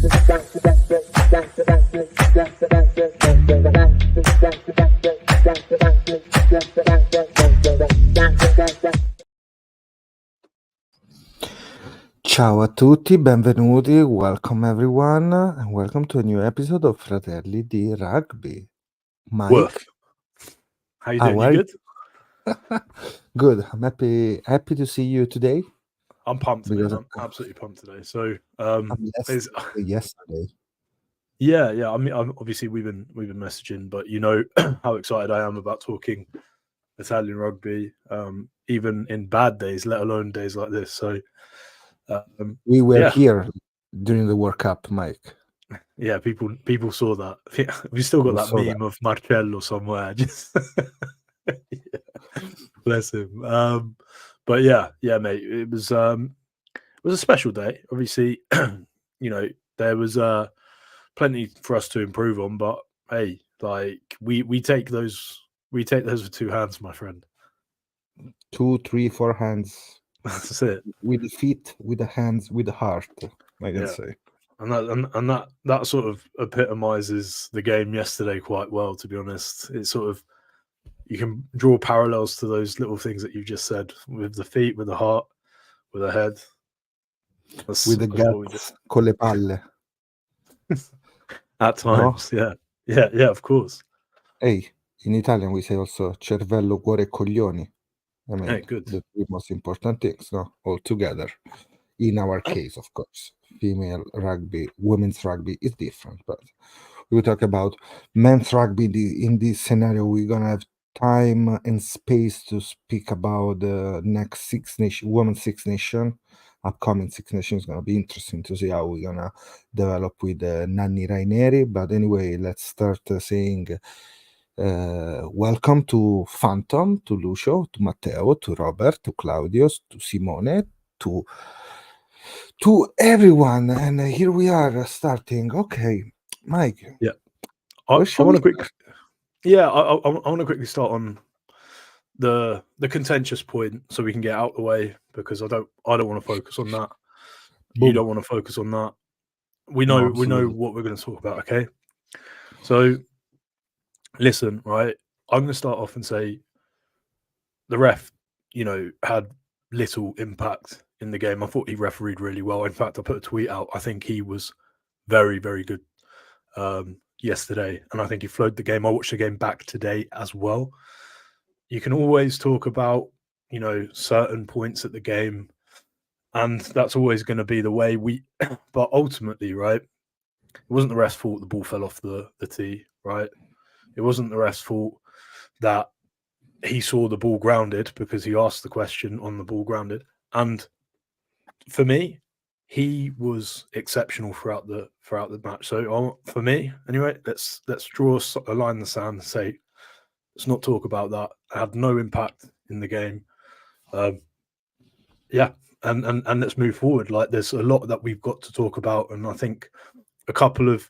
Ciao a tutti, benvenuti, welcome everyone, and welcome to a new episode of Fratelli di Rugby. Mike, Worth. How you doing? how are You good? you? Good. I'm happy to see you today. I'm pumped, man. Because I'm absolutely pumped today. So, yesterday. yeah. I mean, obviously we've been messaging, but you know how excited I am about talking Italian rugby, even in bad days, let alone days like this. So, we were here during the World Cup, Mike. Yeah, people saw that. We still got that meme of Marcello somewhere. Just bless him. But yeah, mate. It was a special day. Obviously, you know, there was plenty for us to improve on, but hey, like we take those with two hands, my friend. 2, 3, 4 hands. That's it. With the feet, with the hands, with the heart, I can say. And that sort of epitomizes the game yesterday quite well, to be honest. It's sort of, you can draw parallels to those little things that you just said, with the feet, with the heart, with the head. With the guts, con le palle. At times, no? Yeah, of course. Hey, in Italian we say also cervello, cuore, coglioni. I mean, hey, good. The three most important things, no? All together. In our case, of course, female rugby, women's rugby is different, but we will talk about men's rugby. In this scenario, we're gonna have time and space to speak about the next Women's Six Nation. Upcoming Six Nation is gonna be interesting to see how we're gonna develop with Nanni Raineri. But anyway, let's start saying welcome to Phantom, to Lucio, to Matteo, to Robert, to Claudio, to Simone, to everyone. And here we are starting. Okay, Mike. Yeah, I want to quickly. Yeah, I want to quickly start on the contentious point, so we can get out the way, because I don't want to focus on that. Boom. You don't want to focus on that. We know what we're going to talk about. Okay, so listen, right? I'm going to start off and say the ref, had little impact in the game. I thought he refereed really well. In fact, I put a tweet out. I think he was very, very good yesterday, and I think he flowed the game. I watched the game back today as well. You can always talk about, certain points at the game, and that's always going to be the way but ultimately, right, it wasn't the ref's fault the ball fell off the tee, right? It wasn't the ref's fault that he saw the ball grounded, because he asked the question on the ball grounded. And for me, he was exceptional throughout the match. So for me, anyway, let's draw a line in the sand and say, let's not talk about that. It had no impact in the game. And let's move forward. Like, there's a lot that we've got to talk about, and I think a couple of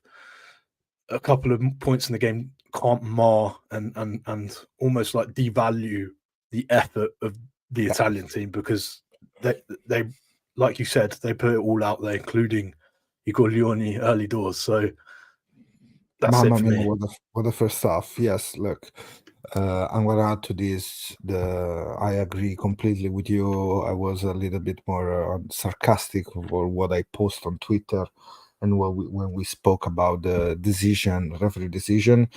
points in the game can't mar and almost like devalue the effort of the Italian team, because they like you said, they put it all out there, including I Coglioni early doors. So that's it for me. What the first half. Yes, look, I'm gonna add to this. I agree completely with you. I was a little bit more sarcastic for what I post on Twitter, and when we spoke about the referee decision.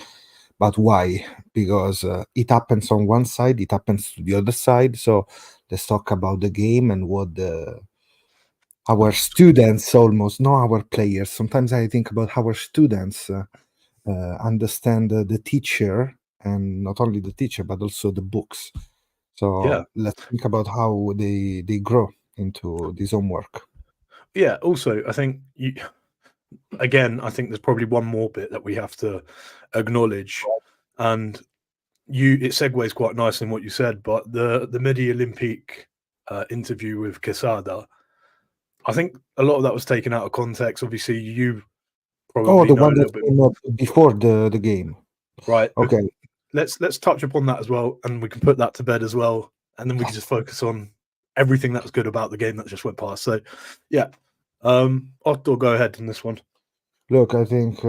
But why? Because it happens on one side, it happens to the other side. So let's talk about the game and what our students, almost, not our players. Sometimes I think about our students understand the teacher, and not only the teacher, but also the books. So let's think about how they grow into this homework. Yeah, also, I think I think there's probably one more bit that we have to acknowledge, and it segues quite nicely in what you said, but the Midi Olympique interview with Quesada, I think a lot of that was taken out of context. Obviously, you probably the one that came up before the game, right? Okay, let's touch upon that as well, and we can put that to bed as well, and then we can just focus on everything that was good about the game that just went past. So, yeah, Otto, go ahead on this one. Look, I think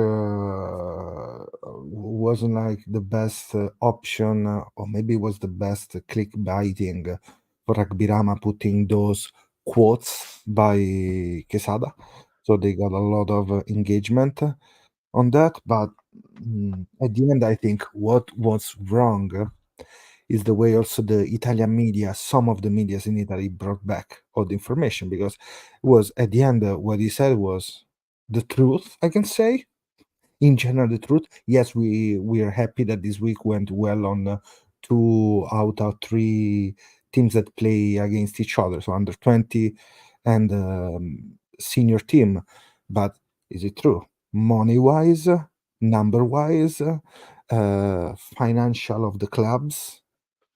wasn't like the best option, or maybe it was the best clickbaiting for Rugby putting those quotes by Quesada. So they got a lot of engagement on that. But at the end, I think what was wrong is the way also the Italian media, some of the medias in Italy brought back all the information, because it was at the end what he said was the truth, I can say. In general, the truth. Yes, we are happy that this week went well on 2 out of 3 teams that play against each other, so under 20 and senior team. But is it true? Money wise, number wise, financial of the clubs,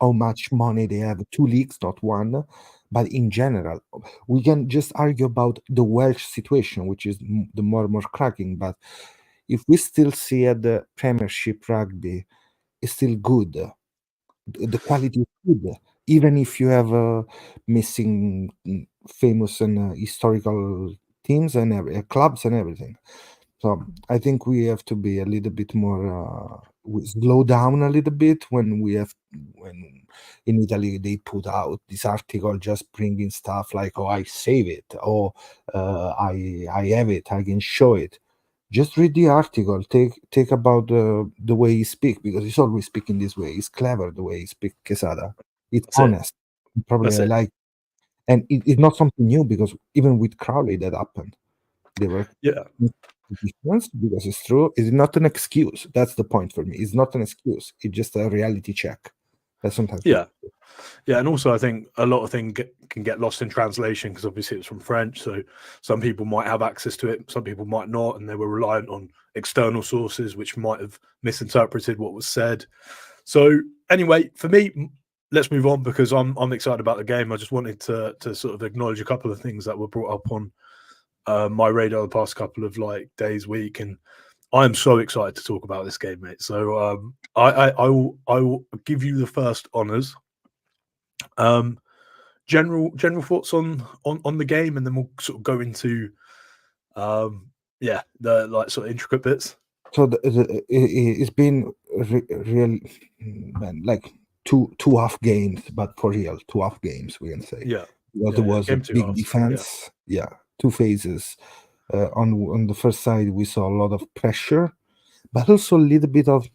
how much money they have, 2 leagues, not one. But in general, we can just argue about the Welsh situation, which is the more cracking. But if we still see at the Premiership rugby is still good, the quality is good, even if you have missing famous and historical teams and clubs and everything. So I think we have to be a little bit more slow down a little bit when in Italy they put out this article just bringing stuff like, oh, I save it, or I have it, I can show it. Just read the article. Take about the way he speak, because he's always speaking this way. He's clever the way he speak, Quesada. It's That's honest. Probably That's I it. like, and it's not something new, because even with Crowley that happened. They were Yeah. difference, because it's true. It's not an excuse. That's the point for me. It's not an excuse. It's just a reality check. That sometimes Yeah. Yeah, and also I think a lot of things can get lost in translation, because obviously it's from French, so some people might have access to it, some people might not, and they were reliant on external sources which might have misinterpreted what was said. So anyway, for me, let's move on, because I'm excited about the game. I just wanted to sort of acknowledge a couple of things that were brought up on my radar the past couple of days, week, and I'm so excited to talk about this game, mate. So I will give you the first honors. General thoughts on the game, and then we'll sort of go into the sort of intricate bits. So it's been real, man, like two half games, but for real, 2 half games, we can say. Yeah, Because there was a game 2 big halves. defense. Yeah, 2 phases. On the first side, we saw a lot of pressure, but also a little bit of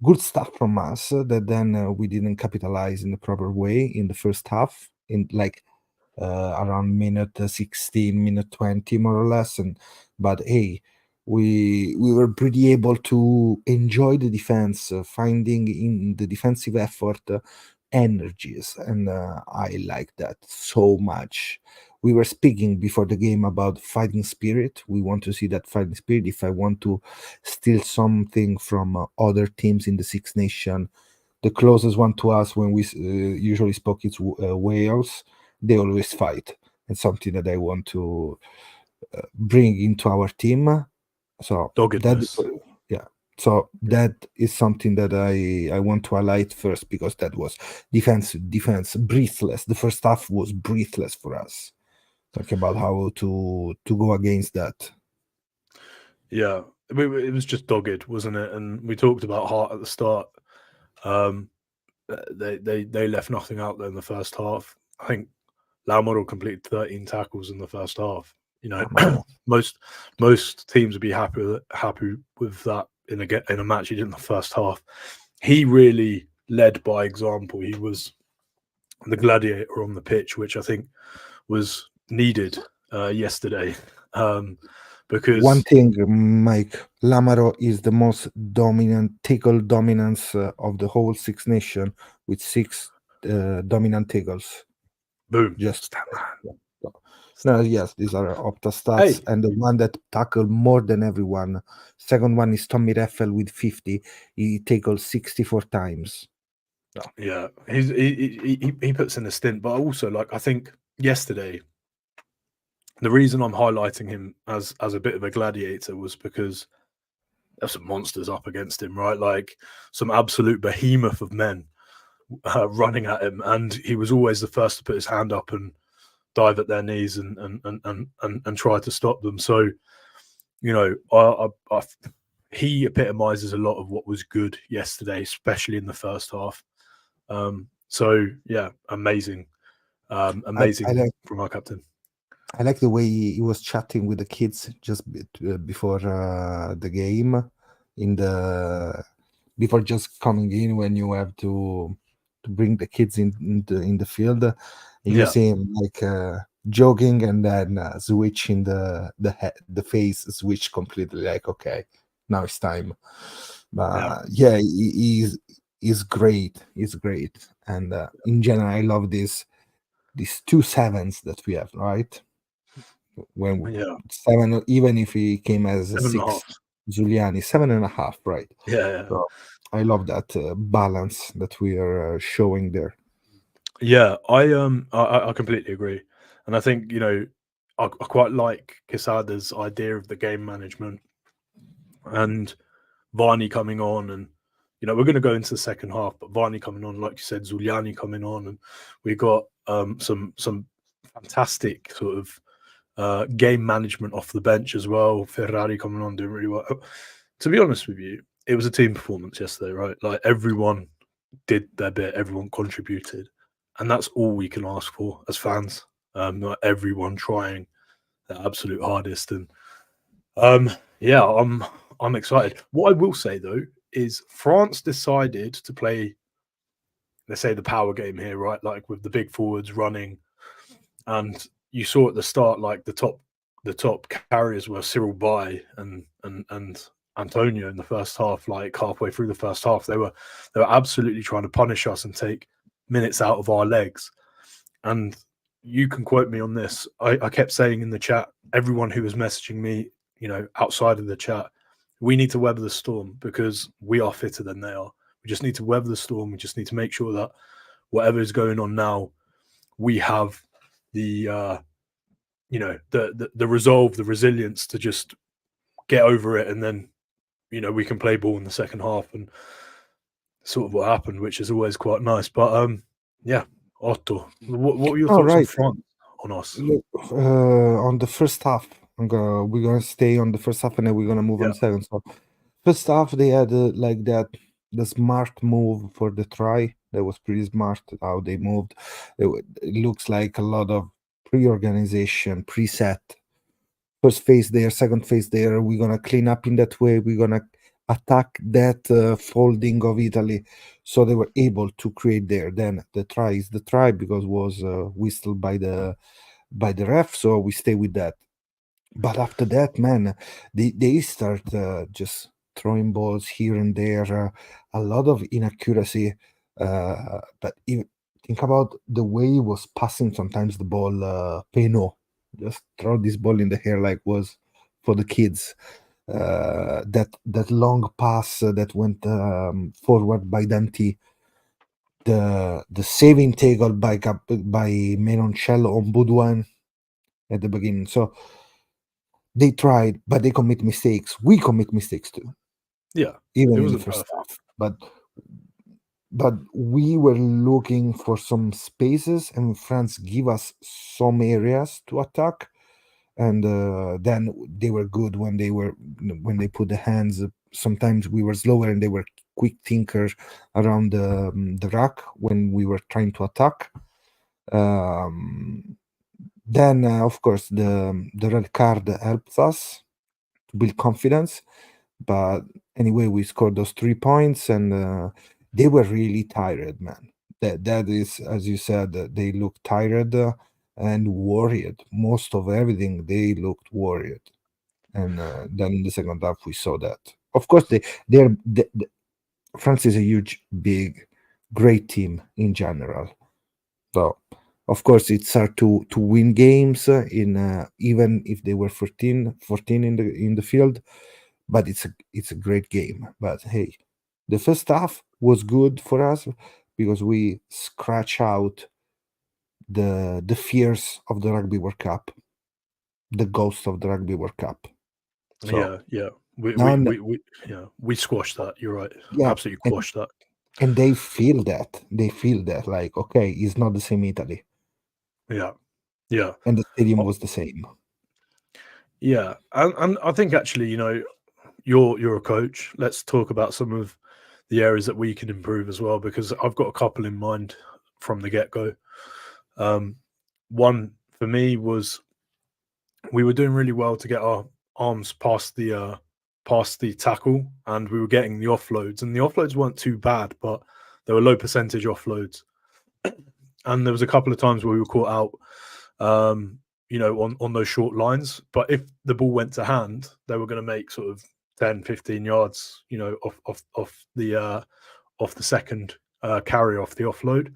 good stuff from us that then we didn't capitalize in the proper way in the first half, in like around minute 16, minute 20, more or less. But hey, we were pretty able to enjoy the defense, finding in the defensive effort energies, and I like that so much. We were speaking before the game about fighting spirit. We want to see that fighting spirit. If I want to steal something from other teams in the Six Nation, the closest one to us when we usually spoke is Wales. They always fight. It's something that I want to bring into our team. So Doggedness. that is something that I want to highlight first, because that was defense breathless. The first half was breathless for us. Talk about how to go against that. Yeah, it was just dogged, wasn't it? And we talked about heart at the start. They left nothing out there in the first half. I think Laumaro completed 13 tackles in the first half. You know, most teams would be happy with that in a match he did in the first half. He really led by example. He was the gladiator on the pitch, which I think was needed yesterday. Because one thing, Mike, Laumaro is the most dominant tackle dominance of the whole Six Nation, with 6 dominant tackles. Boom. Just no, yes, these are Opta stats, and the one that tackled more than everyone. Second one is Tommy Reffel with 50. He tackled 64 times. No. Yeah, he puts in a stint, but also I think yesterday, the reason I'm highlighting him as a bit of a gladiator was because there's some monsters up against him, right? Like some absolute behemoth of men running at him, and he was always the first to put his hand up and dive at their knees and try to stop them. So you know, he epitomizes a lot of what was good yesterday, especially in the first half. So yeah, amazing, amazing from our captain. I like the way he was chatting with the kids just before the game, before just coming in when you have to bring the kids in the field. You see him like jogging and then switching the face switch completely. Like, okay, now it's time. But yeah, he's great. He's great, and in general, I love these 2 sevens that we have, right? When 7, even if he came as a 6, Giuliani 7.5, right? Yeah. So I love that balance that we are showing there. Yeah, I completely agree, and I think I quite like Quesada's idea of the game management and Varney coming on, and we're going to go into the second half, but Varney coming on, like you said, Giuliani coming on, and we got some fantastic sort of game management off the bench as well. Ferrari coming on, doing really well. To be honest with you, it was a team performance yesterday, right? Like everyone did their bit, everyone contributed, and that's all we can ask for as fans. Like everyone trying their absolute hardest, and yeah, I'm excited. What I will say though is France decided to play, let's say, the power game here, right? Like with the big forwards running, and you saw at the start, like the top carriers were Cyril Bay and Antonio in the first half. Like halfway through the first half, they were absolutely trying to punish us and take minutes out of our legs. And you can quote me on this. I kept saying in the chat, everyone who was messaging me, outside of the chat, we need to weather the storm because we are fitter than they are. We just need to weather the storm. We just need to make sure that whatever is going on now, we have the the resolve, the resilience to just get over it, and then we can play ball in the second half, and sort of what happened, which is always quite nice. But yeah, Otto, what were your thoughts on France on us? Look, on the first half, we're gonna stay on the first half, and then we're gonna move on second. So, first half they had like that the smart move for the try. That was pretty smart how they moved. It looks like a lot of pre-organization, preset. First phase there, second phase there. We're gonna clean up in that way. We're gonna attack that folding of Italy, so they were able to create there. Then the try is the try because was whistled by the ref, so we stay with that. But after that, man, they start just throwing balls here and there, a lot of inaccuracy. But even, think about the way he was passing sometimes the ball, Peno. Just throw this ball in the air like was for the kids. That long pass that went forward by Danti. The saving tackle by Menoncello on Boudouin at the beginning. So they tried, but they commit mistakes. We commit mistakes too. Yeah, even in the first half. But we were looking for some spaces, and France give us some areas to attack. And then they were good when they put the hands. Sometimes we were slower, and they were quick thinkers around the rack when we were trying to attack. Then, of course, the red card helps us to build confidence. But anyway, we scored those 3 points, and they were really tired, man. That is, as you said, they looked tired and worried. Most of everything, they looked worried. And then in the second half, we saw that. Of course, France is a huge, big, great team in general. So, of course, it's hard to win games in even if they were 14 in the field, but it's a great game. But hey, the first half was good for us because we scratch out the fears of the Rugby World Cup, the ghost of the Rugby World Cup. So, yeah. We squashed that. You're right. Yeah, absolutely squashed that. And they feel that. They feel that, like, okay, it's not the same Italy. Yeah. And the stadium was the same. Yeah, and I think actually, you're a coach. Let's talk about some of the areas that we can improve as well, because I've got a couple in mind from the get go. One for me was we were doing really well to get our arms past the tackle, and we were getting the offloads, and the offloads weren't too bad, but they were low percentage offloads, and there was a couple of times where we were caught out. On those short lines. But if the ball went to hand, they were going to make sort of 10, 15 yards, off the second carry off the offload.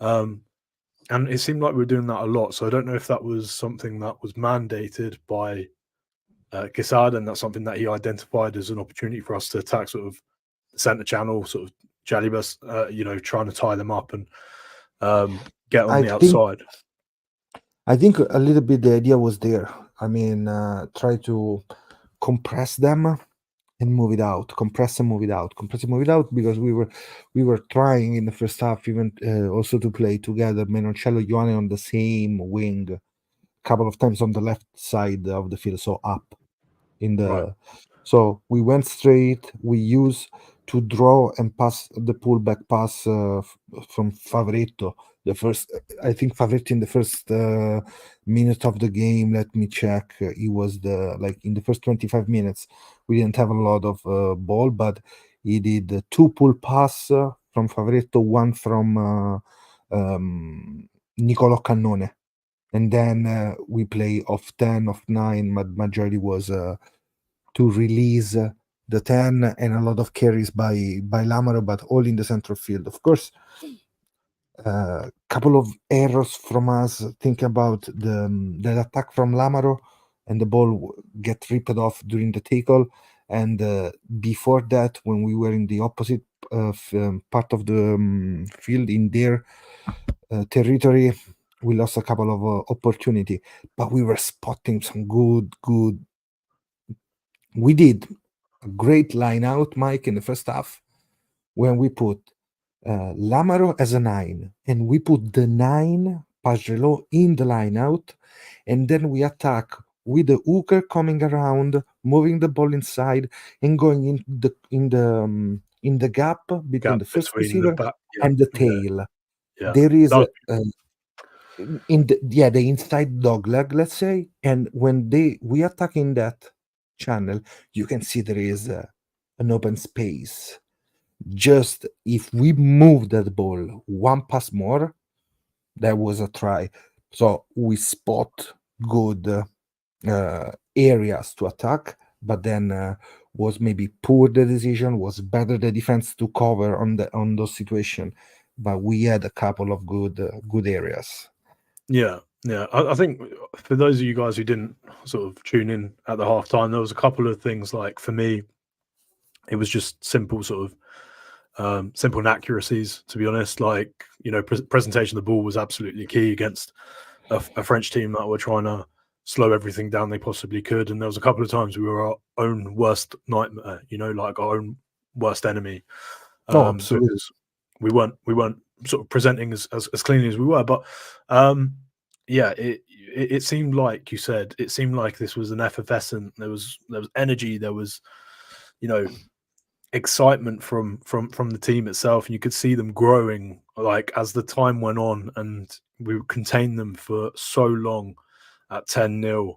And it seemed like we were doing that a lot. So I don't know if that was something that was mandated by Gissard, and that's something that he identified as an opportunity for us to attack sort of the centre channel, sort of Jalibus, trying to tie them up and get on the outside. I think a little bit the idea was there. I mean, try to compress them and move it out, compress and move it out, because we were trying in the first half even also to play together, Menoncello, Ioane on the same wing, a couple of times on the left side of the field, so up in the. Right. So we went straight. We used to draw and pass the pullback pass from Favoretto. The first, I think Favoretto in the first minute of the game. Let me check. He was in the first 25 minutes. We didn't have a lot of ball, but he did 2 pull pass from Favoretto, one from Niccolò Cannone, and then we play off 10, off 9. But majority was to release the 10 and a lot of carries by Lamaro, but all in the central field. Of course, a couple of errors from us. Think about the attack from Lamaro, and the ball get ripped off during the tackle. And before that, when we were in the opposite part of the field in their territory, we lost a couple of opportunity, but we were spotting some good. We did a great line out, Mike, in the first half when we put Lamaro as a 9, and we put the 9 Pajelo in the line out, and then we attack with the hooker coming around, moving the ball inside, and going in the gap between the first receiver and the tail. Yeah. There is the inside dog leg, let's say, and when we attack in that channel, you can see there is an open space. Just if we move that ball one pass more, that was a try. So we spot good areas to attack, but then was maybe poor the decision, was better the defense to cover on those situations. But we had a couple of good areas. Yeah. I think for those of you guys who didn't sort of tune in at the halftime, there was a couple of things. Like for me, it was just simple sort of simple inaccuracies, to be honest. Like, presentation of the ball was absolutely key against a French team that were trying to slow everything down they possibly could. And there was a couple of times we were our own worst nightmare, like our own worst enemy. Absolutely. Because we weren't sort of presenting as cleanly as we were. But yeah, it seemed like you said, it seemed like this was an effervescent. There was energy. There was, excitement from the team itself, and you could see them growing like as the time went on, and we contained them for so long at 10-0.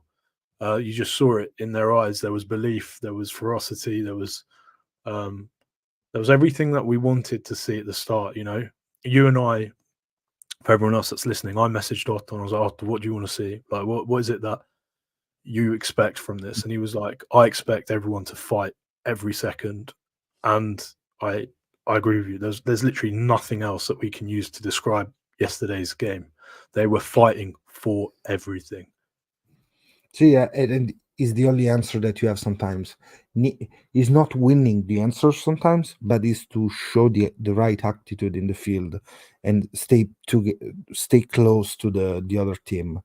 You just saw it in their eyes. There was belief, there was ferocity, there was everything that we wanted to see at the start. You and I, for everyone else that's listening, I messaged Otto and I was like, Otto, what do you want to see? Like, what is it that you expect from this? And he was like, I expect everyone to fight every second. And I agree with you. There's literally nothing else that we can use to describe yesterday's game. They were fighting for everything. So yeah, and is the only answer that you have sometimes. Is not winning the answer sometimes, but is to show the right attitude in the field and stay close to the other team.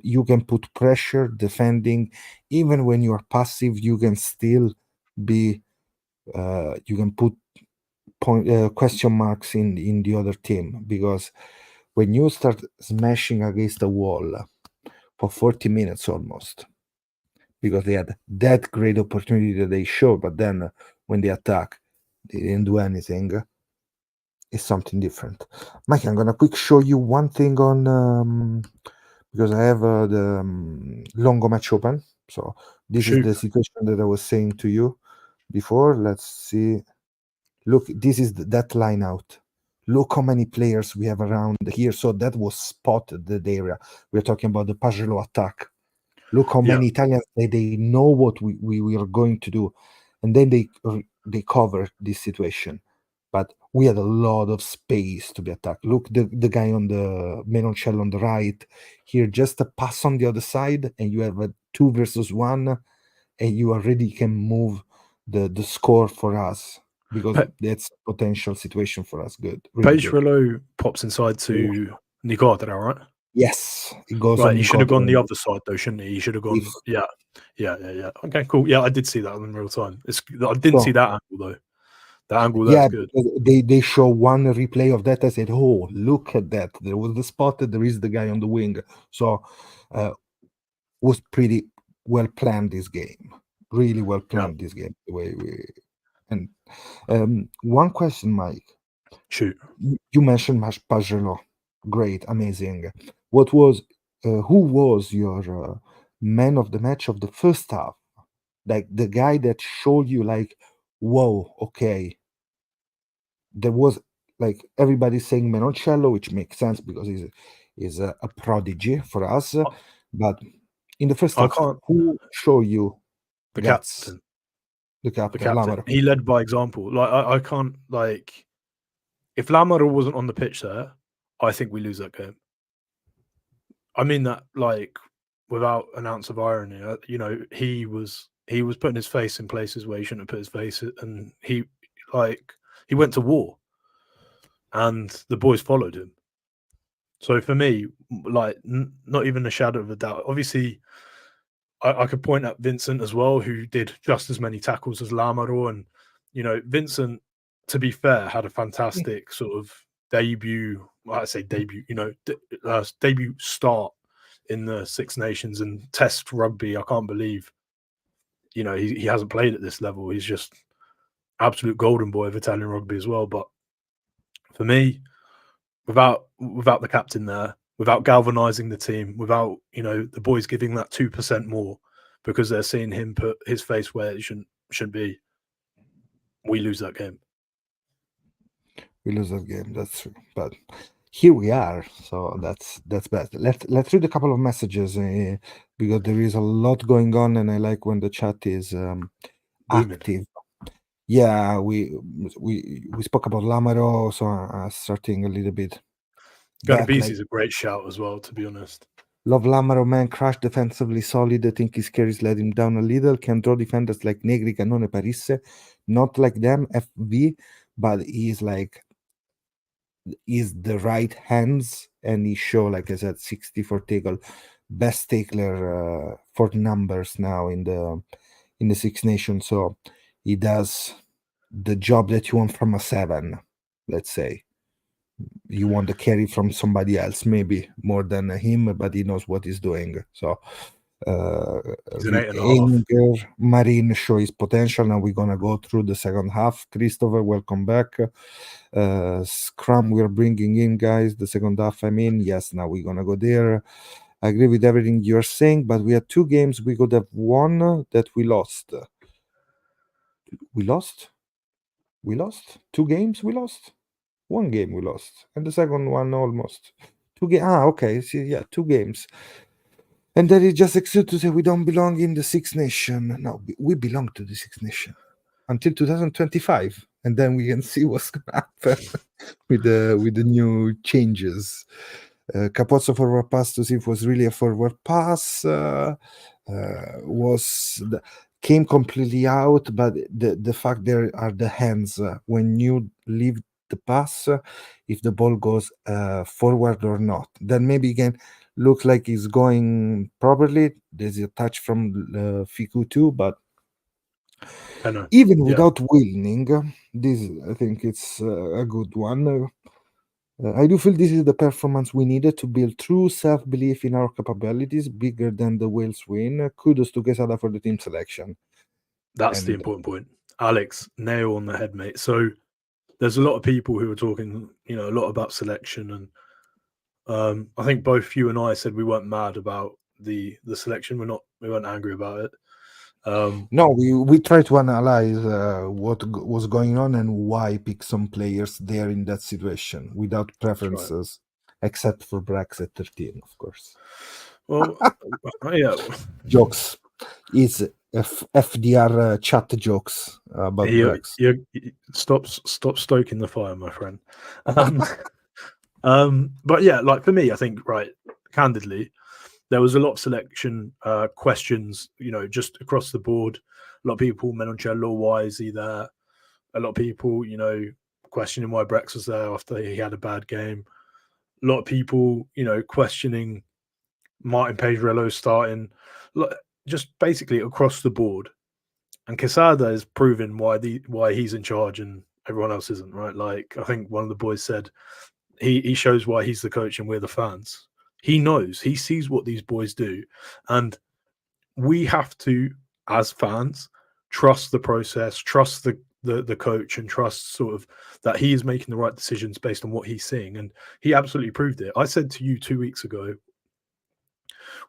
You can put pressure defending, even when you are passive. You can still be. You can put question marks in the other team, because when you start smashing against the wall for 40 minutes almost, because they had that great opportunity that they showed, but then when they attack, they didn't do anything. It's something different. Mike, I'm gonna quick show you one thing on because I have the Longo match open. So this is the situation that I was saying to you before. Let's see. Look, this is that line out. Look how many players we have around here. So that was spotted, the area. We're talking about the Pajelo attack. Look how many Italians, they know what we are going to do. And then they cover this situation. But we had a lot of space to be attacked. Look, the guy on the Menoncello on the right. Here, just a pass on the other side, and you have a 2 versus 1, and you already can move the score for us. Because that's a potential situation for us. Good. Really Pejrelo pops inside to Nicotra, right? Yes. It goes right. He should have gone the other side, though, shouldn't he? He should have gone. Yeah. Okay, cool. Yeah, I did see that in real time. I didn't see that angle, though. That angle, that's good. They show one replay of that. I said, oh, look at that. There was the spot, there is the guy on the wing. So was pretty well planned, this game. Really well planned, this game. The way we... And one question, Mike. Shoot. You mentioned Pajelo. Great, amazing. What was who was your man of the match of the first half? Like the guy that showed you like, whoa, okay. There was like everybody saying Menoncello, which makes sense because he's a prodigy for us. But in the first half, who showed you the guts? Captain? The captain. Lamaro. He led by example. Like I can't like if Lamaro wasn't on the pitch there, I think we lose that game. I mean that like without an ounce of irony. You know, he was putting his face in places where he shouldn't have put his face, and he went to war, and the boys followed him. So for me, like not even a shadow of a doubt. Obviously, I could point at Vincent as well, who did just as many tackles as Lamaro, and you know, Vincent, to be fair, had a fantastic sort of debut. Well, I say debut, you know, debut start in the Six Nations and Test rugby. I can't believe, you know, he hasn't played at this level. He's just absolute golden boy of Italian rugby as well. But for me, without the captain there, without galvanizing the team, without, you know, the boys giving that 2% more because they're seeing him put his face where it shouldn't be, we lose that game. We lose that game, that's true. But here we are, so that's bad. Let's read a couple of messages because there is a lot going on, and I like when the chat is active. Yeah, we spoke about Lamaro, so starting a little bit. Garbisi is a great shout as well, to be honest. Love Lamaro, man. Crash defensively solid. I think his carries let him down a little. Can draw defenders like Negri, Cannone, Parisse. Not like them, FV, but he's the right hands, and he show, like I said, 64 tackle, best tackler for numbers now in the Six Nations. So he does the job that you want from a 7, let's say. You want the carry from somebody else, maybe more than him, but he knows what he's doing. So Marine show his potential. Now we're gonna go through the second half. Christopher, welcome back. Scrum, we're bringing in, guys, the second half. I mean, yes, now we're gonna go there. I agree with everything you're saying, but we had 2 games we could have won that we lost. We lost 2 games. We lost 1 game. We lost, and the second one almost 2 games. Okay. See, yeah, 2 games. And then it just excuse to say we don't belong in the Six Nation. No, we belong to the Six Nation until 2025, and then we can see what's gonna happen with the new changes. Capozzo forward pass to see if it was really a forward pass. Came completely out, but the fact there are the hands when you leave the pass, if the ball goes forward or not, then maybe again looks like he's going properly. There's a touch from Fiku too, but even without winning, this I think it's a good one. I do feel this is the performance we needed to build true self-belief in our capabilities, bigger than the Wales win. Kudos to Quesada for the team selection. That's the important point. Alex, nail on the head, mate. So there's a lot of people who are talking, a lot about selection, and I think both you and I said we weren't mad about the selection. We weren't angry about it. No, we try to analyze what was going on and why pick some players there in that situation without preferences, except for Brax at 13, of course. Well, yeah. Jokes. It's FDR chat jokes about Brax. Stop stoking the fire, my friend. But yeah, like for me, I think, right, candidly, there was a lot of selection questions, just across the board. A lot of people, Menoncello, why is he there? A lot of people, questioning why Brex was there after he had a bad game. A lot of people, questioning Martin Pedrello starting, just basically across the board. And Quesada is proving why he's in charge and everyone else isn't, right? Like, I think one of the boys said he shows why he's the coach and we're the fans. He knows, he sees what these boys do. And we have to, as fans, trust the process, trust the coach, and trust sort of that he is making the right decisions based on what he's seeing. And he absolutely proved it. I said to you 2 weeks ago,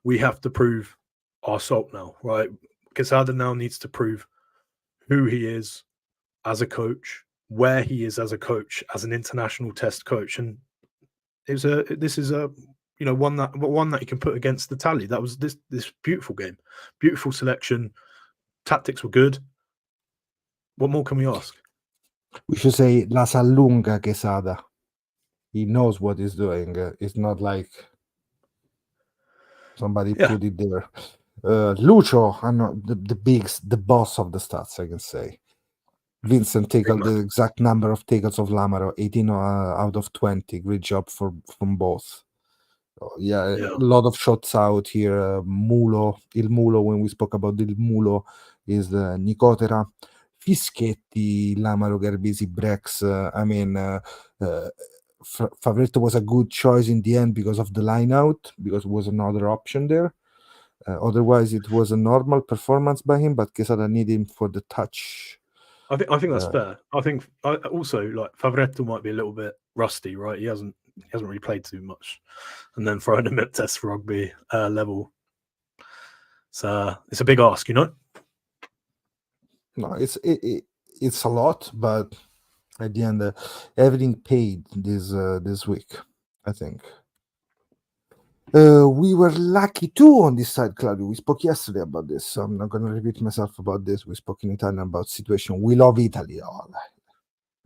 we have to prove our salt now, right? Quesada now needs to prove who he is as a coach, where he is as a coach, as an international test coach. And this is a one that you can put against the tally. That was this beautiful game, beautiful selection, tactics were good. What more can we ask? We should say La Salunga Quesada. He knows what he's doing. It's not like somebody put it there. Lucio, I know the boss of the stats, I can say. Vincent tackled the exact number of tackles of Lamaro, 18 out of 20. Great job from both. Yeah, a lot of shots out here. Il Mulo, when we spoke about Il Mulo, is Nicotera. Fischetti, Lamaro, Garbisi, Brex. Favoretto was a good choice in the end because of the line out, because it was another option there. Otherwise, it was a normal performance by him, but Quesada needed him for the touch. I think that's fair. I think also, like, Favoretto might be a little bit rusty, right? He hasn't really played too much, and then throwing him at test rugby level, so it's a big ask, No, it's a lot, but at the end, everything paid this week, I think. We were lucky too on this side, Claudio. We spoke yesterday about this, so I'm not going to repeat myself about this. We spoke in Italian about situation. We love Italy.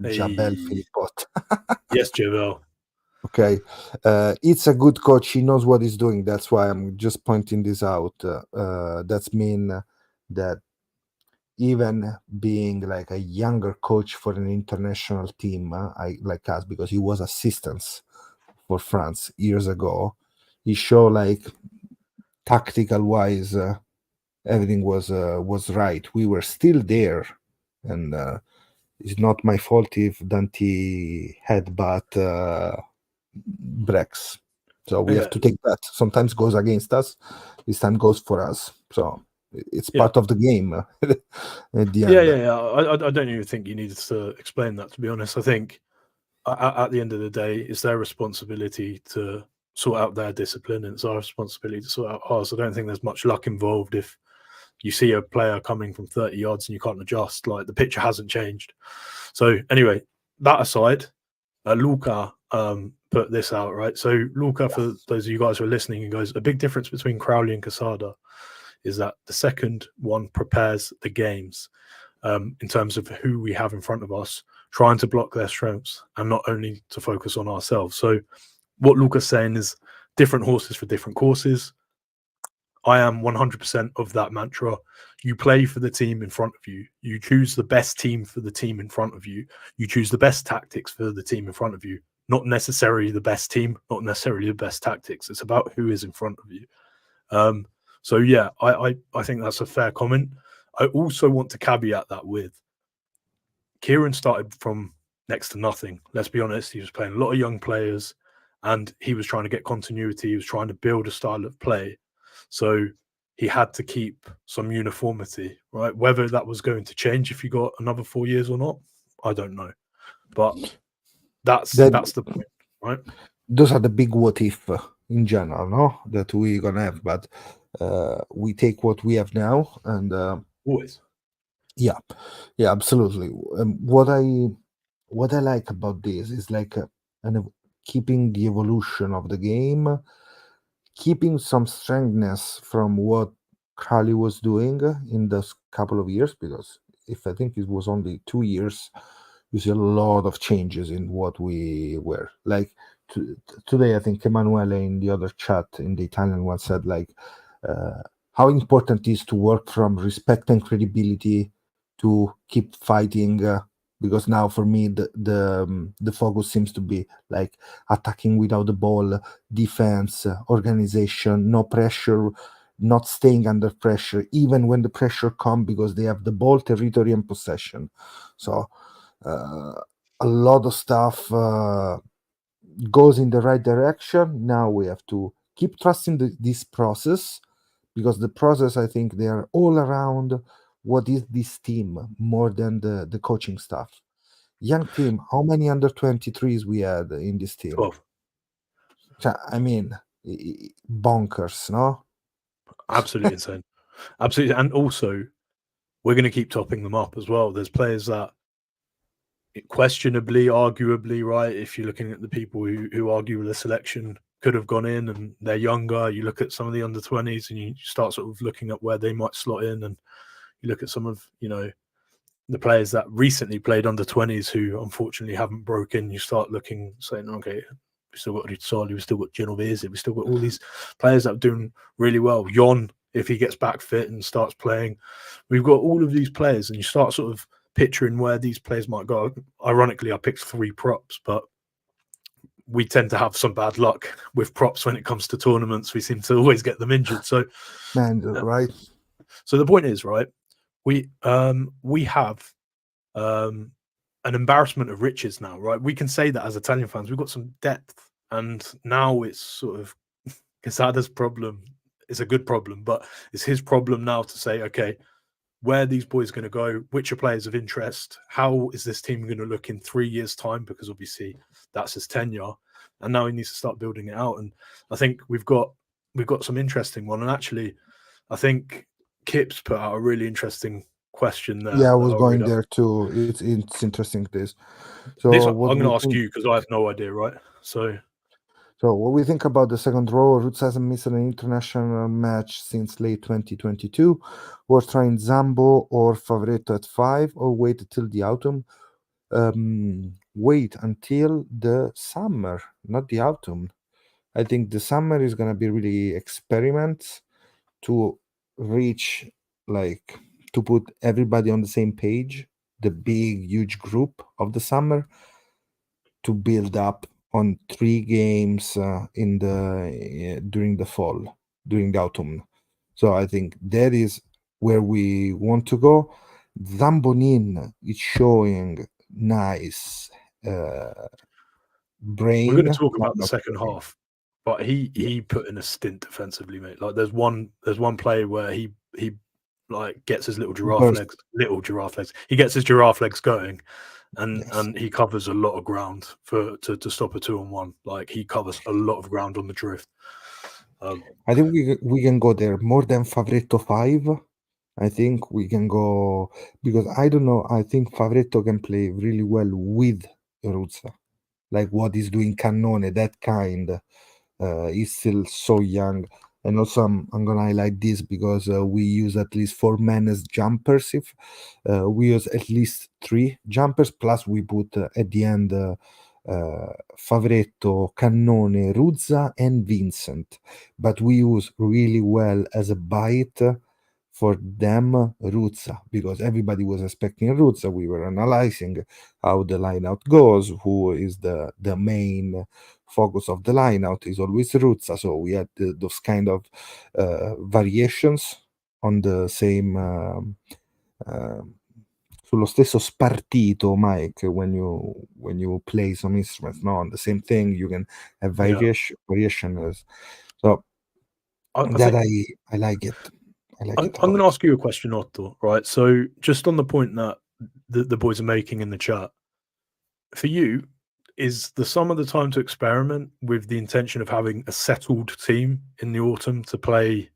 Jabel Philippot. Yes, Jabel. Okay. It's a good coach. He knows what he's doing. That's why I'm just pointing this out. That's mean that even being like a younger coach for an international team, like us, because he was assistants for France years ago, he showed like tactical wise everything was right. We were still there, and it's not my fault if Dante headbutt Brex. So we have to take that. Sometimes goes against us, this time goes for us. So it's part of the game at the end. I don't even think you needed to explain that, to be honest. I think at the end of the day, it's their responsibility to sort out their discipline, and it's our responsibility to sort out ours. I don't think there's much luck involved if you see a player coming from 30 yards and you can't adjust. Like, the picture hasn't changed. So anyway, that aside, Luca put this out, right? So Luca, for those of you guys who are listening, he goes, a big difference between Crowley and Quesada is that the second one prepares the games in terms of who we have in front of us, trying to block their strengths and not only to focus on ourselves. So what Luca's saying is different horses for different courses. I am 100% of that mantra. You play for the team in front of you. You choose the best team for the team in front of you. You choose the best tactics for the team in front of you. Not necessarily the best team, not necessarily the best tactics. It's about who is in front of you. So yeah, I think that's a fair comment. I also want to caveat that with Kieran started from next to nothing. Let's be honest. He was playing a lot of young players, and he was trying to get continuity. He was trying to build a style of play. So he had to keep some uniformity, right? Whether that was going to change if he got another 4 years or not, I don't know. But that's the point, right? Those are the big what if in general, no? That we're gonna have, but we take what we have now, and always, yeah, absolutely. What I like about this is like keeping the evolution of the game, keeping some strengthness from what Crowley was doing in those couple of years, because if I think it was only 2 years, you see a lot of changes in what we were. Like today, I think Emanuele in the other chat, in the Italian one, said like how important it is to work from respect and credibility to keep fighting, because now for me the focus seems to be like attacking without the ball, defense, organization, no pressure, not staying under pressure even when the pressure comes, because they have the ball, territory, and possession. So a lot of stuff goes in the right direction. Now we have to keep trusting this process, because the process, I think, they are all around what is this team more than the coaching staff. Young team, how many under 23s we had in this team? 12. I mean, bonkers, no? Absolutely insane. Absolutely. And also, we're going to keep topping them up as well. There's players that questionably, arguably, right, if you're looking at the people who argue with the selection, could have gone in and they're younger. You look at some of the under 20s and you start sort of looking at where they might slot in, and you look at some of, the players that recently played under 20s who unfortunately haven't broken. You start looking, saying, okay, we still got Rizzoli, we still got Genovese, we still got all these players that are doing really well. Jon, if he gets back fit and starts playing, we've got all of these players, and you start sort of picturing where these players might go. Ironically, I picked 3 props, but we tend to have some bad luck with props when it comes to tournaments. We seem to always get them injured. So, right. So the point is, right, we have an embarrassment of riches now, right? We can say that as Italian fans, we've got some depth, and now it's sort of Quesada's problem. It's a good problem, but it's his problem now to say, okay, where are these boys going to go? Which are players of interest? How is this team going to look in 3 years' time? Because obviously that's his tenure, and now he needs to start building it out. And I think we've got some interesting one. And actually, I think Kip's put out a really interesting question there. Yeah, I was going there too. It's interesting this. So I'm going to ask you, because I have no idea, right? So what we think about the second row? Roots hasn't missed an international match since late 2022. We're trying Zambo or Favoretto at 5, or wait till the autumn. Wait until the summer, not the autumn. I think the summer is gonna be really experiments to reach, like, to put everybody on the same page, the big huge group of the summer, to build up on 3 games in the during the fall, during the autumn. So I think that is where we want to go. Zambonin is showing nice brain. We're going to talk about the second half, but he put in a stint defensively, mate. Like there's one play where he like gets his little giraffe legs. He gets his giraffe legs going, and he covers a lot of ground to stop a 2-on-1. Like he covers a lot of ground on the drift. I think we can go there more than Favoretto 5. I think we can go, because I don't know. I think Favoretto can play really well with Ruzza, like what he's doing Cannone, that kind. He's still so young. And also, I'm gonna highlight this because we use at least 4 men as jumpers. If we use at least 3 jumpers, plus we put at the end Favoretto, Cannone, Ruzza, and Vincent. But we use really well as a bite for them Ruzza, because everybody was expecting Ruzza. We were analyzing how the line out goes, who is the main focus of the line out is always Ruzza. So we had those kind of variations on the same sullo stesso spartito, Mike, when you play some instruments, no, on the same thing, you can have variations. So I like it. I like I'm it a going to lot. ask you a question, Otto, right? So just on the point that the boys are making in the chat, for you, is the summer the time to experiment with the intention of having a settled team in the autumn to play,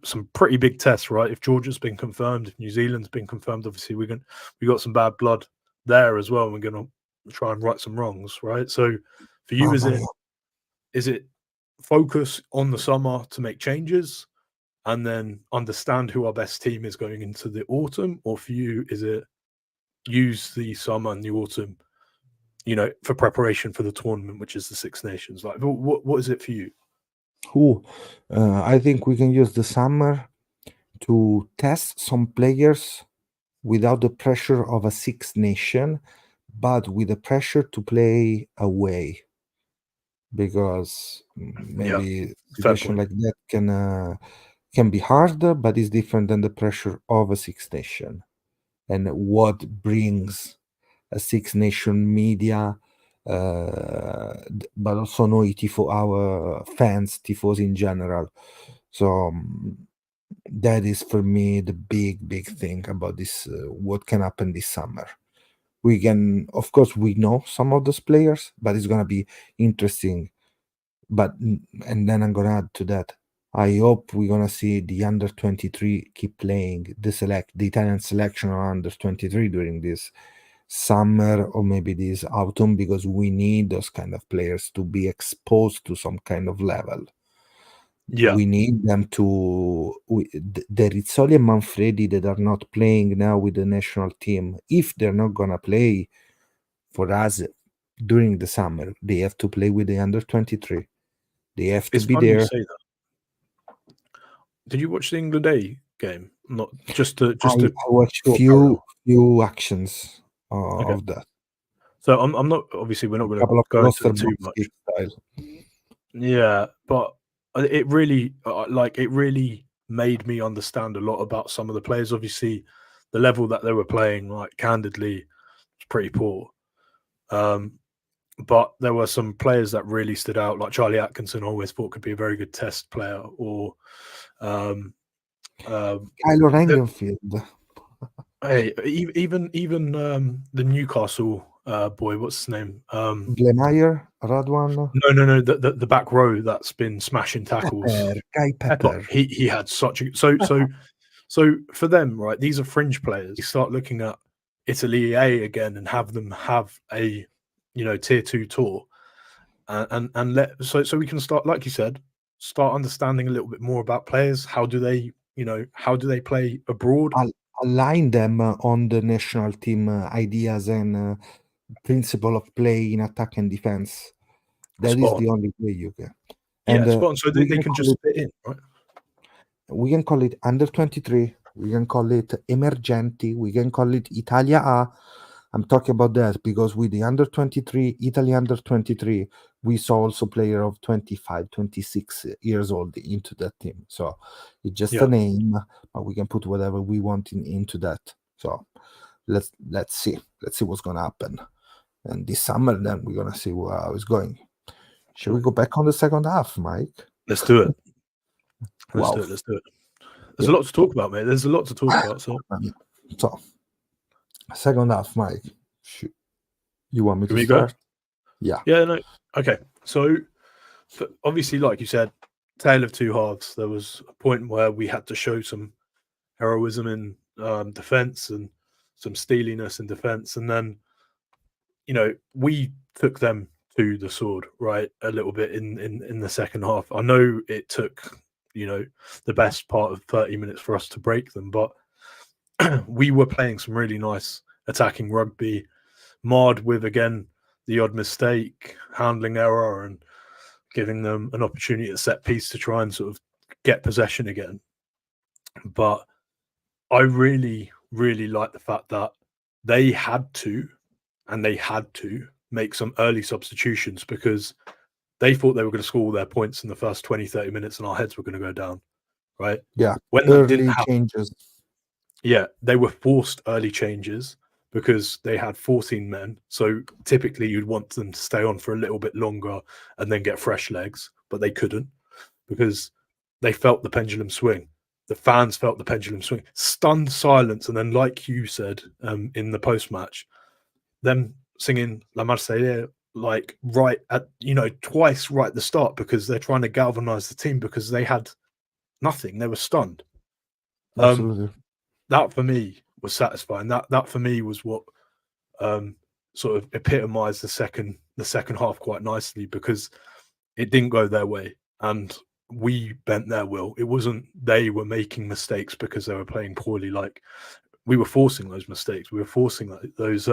some pretty big tests, right? If Georgia's been confirmed, if New Zealand's been confirmed, obviously we got some bad blood there as well. And we're going to try and right some wrongs, right? So for you, is it focus on the summer to make changes and then understand who our best team is going into the autumn, or for you, is it use the summer and the autumn, for preparation for the tournament, which is the Six Nations? Like, what is it for you? I think we can use the summer to test some players without the pressure of a Six Nation, but with the pressure to play away, because maybe a situation like that can be hard, but it's different than the pressure of a Six Nation. And what brings a Six Nation media, but also our fans, tifos in general. So that is for me the big thing about this. What can happen this summer? We can, of course, we know some of those players, but it's gonna be interesting. But and then I'm gonna add to that. I hope we're gonna see the under 23 keep playing the Italian selection on under 23 during this summer or maybe this autumn, because we need those kind of players to be exposed to some kind of level. Yeah. We need them to the Rizzoli and Manfredi that are not playing now with the national team. If they're not gonna play for us during the summer, they have to play with the under 23. They have to It's be funny there. you say that. Did you watch the England A game? Not just I watched few actions of that. So I'm not, obviously we're not going to go into it too much. Style. Yeah, but it really made me understand a lot about some of the players. Obviously, the level that they were playing, like, candidly, was pretty poor. But there were some players that really stood out, like Charlie Atkinson. I always thought could be a very good test player, or Kylo Rangenfield. Hey, even the Newcastle boy, what's his name? Blemeyer, Radwan. No, the back row that's been smashing tackles. Guy Pepper. He had such a so for them, right? These are fringe players. You start looking at Italy A again and have them have a tier 2 tour, and so we can start, like you said, start understanding a little bit more about players. How do they play abroad? Align them on the national team ideas and principle of play in attack and defense. That is the only way you can. And so they can just fit in, right? We can call it under 23. We can call it emergenti. We can call it Italia A. I'm talking about that because with the under 23, Italy under 23, we saw also player of 25, 26 years old into that team. So it's just a name, but we can put whatever we want into that. So let's see what's gonna happen. And this summer, then we're gonna see how it's going. Shall we go back on the second half, Mike? Let's do it. Let's do it. There's a lot to talk about, mate. There's a lot to talk about. So second half, Mike. You want me to start? Yeah. Yeah, no. Okay. So obviously, like you said, tale of two halves. There was a point where we had to show some heroism in defense and some steeliness in defense. And then, we took them to the sword, right, a little bit in the second half. I know it took, the best part of 30 minutes for us to break them, but we were playing some really nice attacking rugby, marred with, again, the odd mistake, handling error, and giving them an opportunity at set piece to try and sort of get possession again. But I really, really like the fact that they had to make some early substitutions because they thought they were going to score all their points in the first 20, 30 minutes and our heads were going to go down, right? Yeah, When early changes. Yeah, they were forced early changes because they had 14 men. So typically you'd want them to stay on for a little bit longer and then get fresh legs, but they couldn't because they felt the pendulum swing. The fans felt the pendulum swing. Stunned silence. And then, like you said in the post match, them singing La Marseillaise like right at, twice right at the start because they're trying to galvanize the team because they had nothing. They were stunned. Absolutely. That for me was satisfying. That for me was what sort of epitomized the second half quite nicely because it didn't go their way and we bent their will. It wasn't they were making mistakes because they were playing poorly. Like we were forcing those mistakes. We were forcing those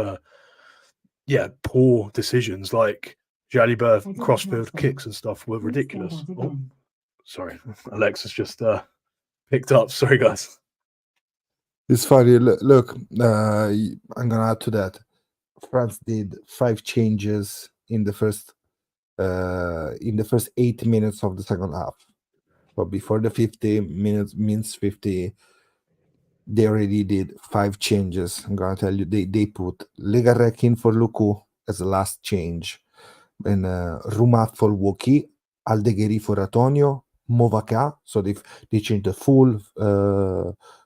poor decisions. Like Jalibert crossfield kicks and stuff were ridiculous. Oh, sorry, Alexis just picked up. Sorry, guys. It's funny. Look, I'm gonna add to that. France did 5 changes in the first 8 minutes of the second half. But before the 50 minutes means 50, they already did 5 changes. I'm gonna tell you, they put Legarrec in for Luku as the last change, and Rumat for Woki, Aldegheri for Antonio, Movaka. So they changed the full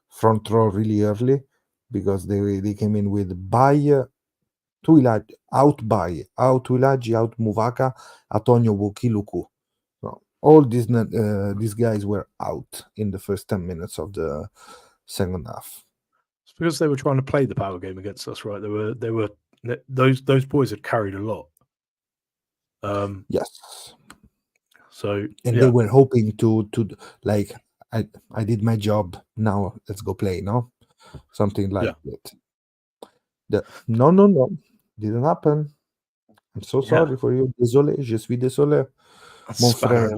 front row really early because they came in with Baye, Tuilagi, out Tuilagi, out Movaka, Antonio, Woki, Luku. So all these guys were out in the first 10 minutes of the second half. It's because they were trying to play the power game against us, right? They were those boys had carried a lot. Yes. So they were hoping to like I did my job, now let's go play, no? Something like that. No, didn't happen. I'm so sorry for you. Désolé, je suis désolé. Mon frère.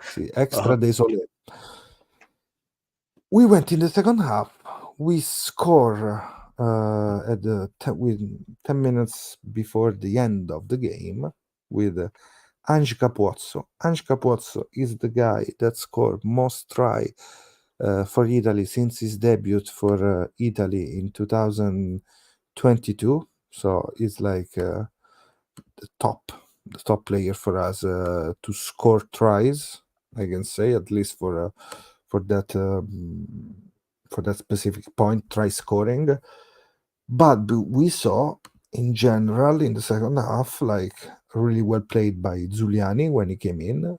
Si, extra désolé. We went in the second half. We score at the 10 minutes before the end of the game with Ange Capozzo. Ange Capozzo is the guy that scored most try for Italy since his debut for Italy in 2022. So he's like the top player for us to score tries, I can say, at least for that specific point, try scoring. But we saw in general in the second half, like really well played by Giuliani when he came in.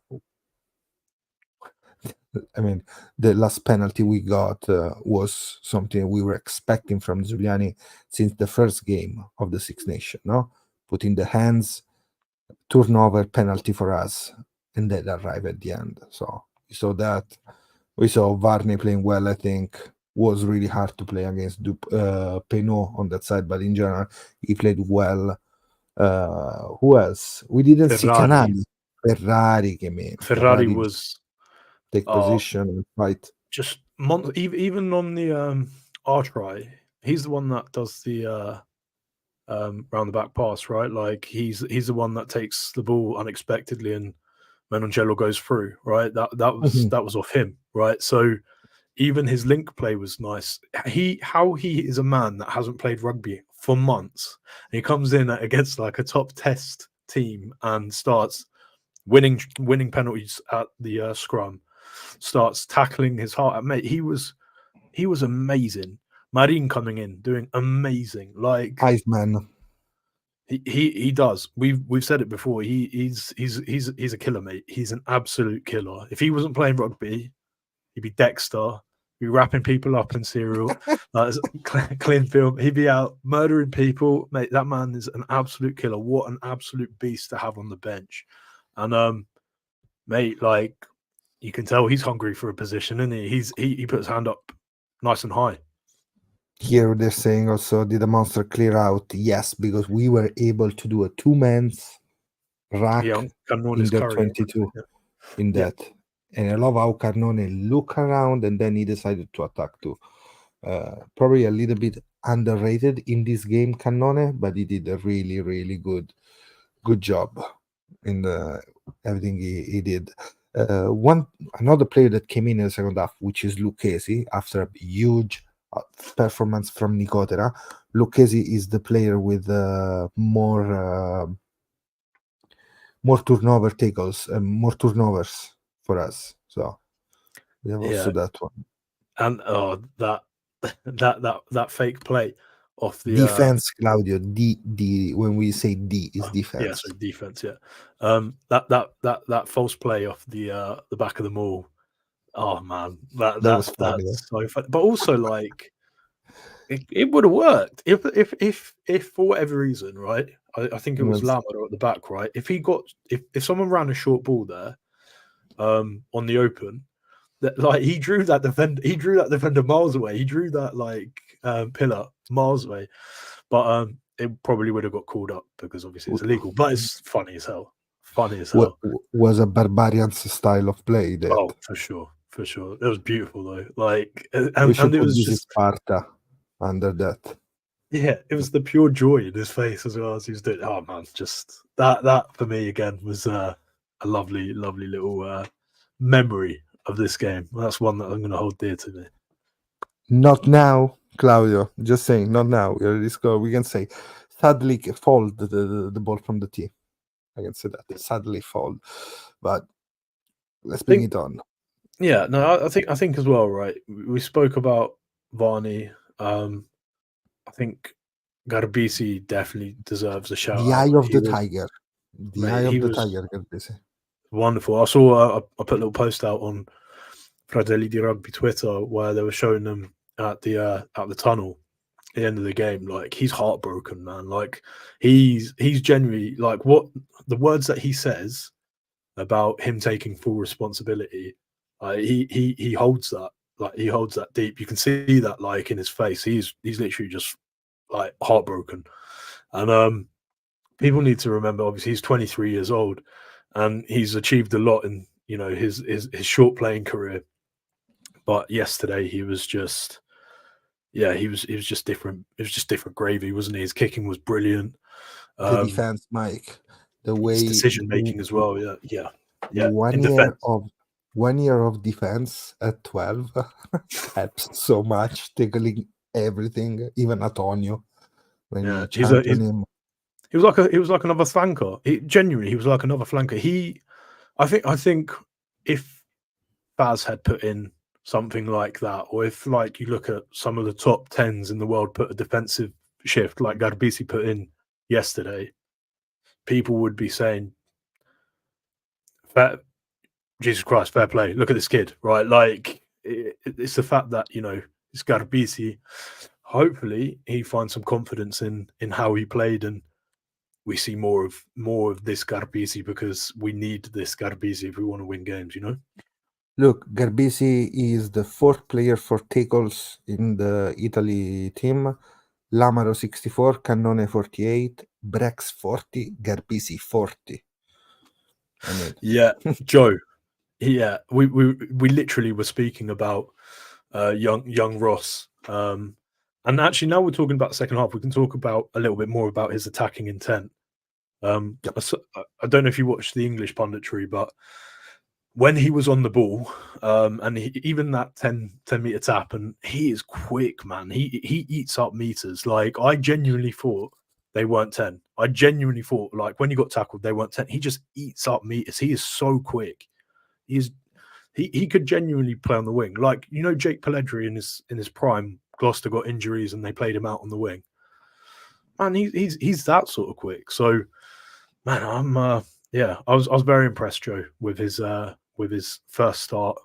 I mean, the last penalty we got was something we were expecting from Giuliani since the first game of the Six Nations, no? Put in the hands, turnover penalty for us, and then arrive at the end. So we saw that. We saw Varney playing well, I think. Was really hard to play against Penaud on that side, but in general, he played well. Who else? We didn't see Canali. Ferrari came in. Ferrari was take position and fight. Just even on the R try, he's the one that does the round the back pass, right? Like he's the one that takes the ball unexpectedly and Menoncello goes through, right? That was off him, right? So even his link play was nice. He is a man that hasn't played rugby for months. And he comes in against like a top test team and starts winning penalties at the scrum, starts tackling his heart out. Mate, he was amazing. Marin coming in, doing amazing. Like Iceman. He does. We've said it before. He's a killer, mate. He's an absolute killer. If he wasn't playing rugby, he'd be Dexter. He'd be wrapping people up in cereal, clean film. He'd be out murdering people, mate. That man is an absolute killer. What an absolute beast to have on the bench. And mate, like you can tell he's hungry for a position, isn't he? He put his hand up nice and high. Here they're saying also, did the monster clear out? Yes, because we were able to do a 2-man's rack in the 22 in that. And I love how Cannone look around and then he decided to attack too. Probably a little bit underrated in this game, Cannone, but he did a really, really good job in everything he did. Another player that came in the second half, which is Lucchesi, after a huge performance from Nicotera. Lucchesi is the player with more turnover tackles and more turnovers for us. So we have also that one. And that fake play off the defense, Claudio. When we say D is defense. Yeah, so defense. Yeah, that false play off the back of the maul. Oh man, that was funny. That's so funny. But also, like, it would have worked if for whatever reason, right? I think it was Lamar at the back, right? If someone ran a short ball there, on the open, that like he drew that defender miles away. He drew that pillar miles away, but it probably would have got called up because obviously it's illegal. But it's funny as hell. Was a barbarian style of play. That. Oh, for sure. It was beautiful though. Like, and it was just Sparta under that. Yeah, it was the pure joy in his face as well as he was doing. Oh man, just that for me again was a lovely little memory of this game. That's one that I'm going to hold dear to me. Not now, Claudio. Just saying, not now. We can say, sadly, fold the ball from the team. I can say that. Sadly, fold. But let's bring it on. Yeah, no, I think as well, right? We spoke about Varney. I think Garbisi definitely deserves a shout. The eye of the tiger. The eye of the tiger, Garbisi. Wonderful. I saw I put a little post out on Fratelli di Rugby Twitter where they were showing them at the tunnel at the end of the game. Like, he's heartbroken, man. Like, he's genuinely, like, what the words that he says about him taking full responsibility. He holds that. Like, he holds that deep. You can see that, like, in his face. He's literally just like heartbroken. And people need to remember, obviously, he's 23 years old. And he's achieved a lot in, his short playing career. But yesterday he was just, he was just different. It was just different gravy, wasn't he? His kicking was brilliant. The defense, Mike. The way his decision making as well. Yeah. 1 year of defense at 12 helps so much, tackling everything, even Antonio. When you champion him. He was like another flanker. Genuinely, he was like another flanker. I think if Baz had put in something like that, or if, like, you look at some of the top 10s in the world put a defensive shift like Garbisi put in yesterday, people would be saying, Jesus Christ, fair play. Look at this kid, right? Like, it's the fact that, it's Garbisi. Hopefully he finds some confidence in how he played, and we see more of this Garbisi, because we need this Garbisi if we want to win games, Look, Garbisi is the 4th player for tackles in the Italy team. Lamaro 64, Cannone 48, Brex 40, Garbisi 40. I mean, yeah, Joe. Yeah, we literally were speaking about young Ross. And actually, now we're talking about the second half, we can talk about a little bit more about his attacking intent. I don't know if you watched the English punditry, but when he was on the ball, and even that 10 meter tap, and he is quick, man. He eats up meters. Like, I genuinely thought they weren't 10. I genuinely thought, like, when he got tackled, they weren't 10. He just eats up meters. He is so quick. He could genuinely play on the wing. Like, Jake Pelledri in his prime, Gloucester got injuries and they played him out on the wing. Man, he's that sort of quick. So, man, I was very impressed, Joe, with his first start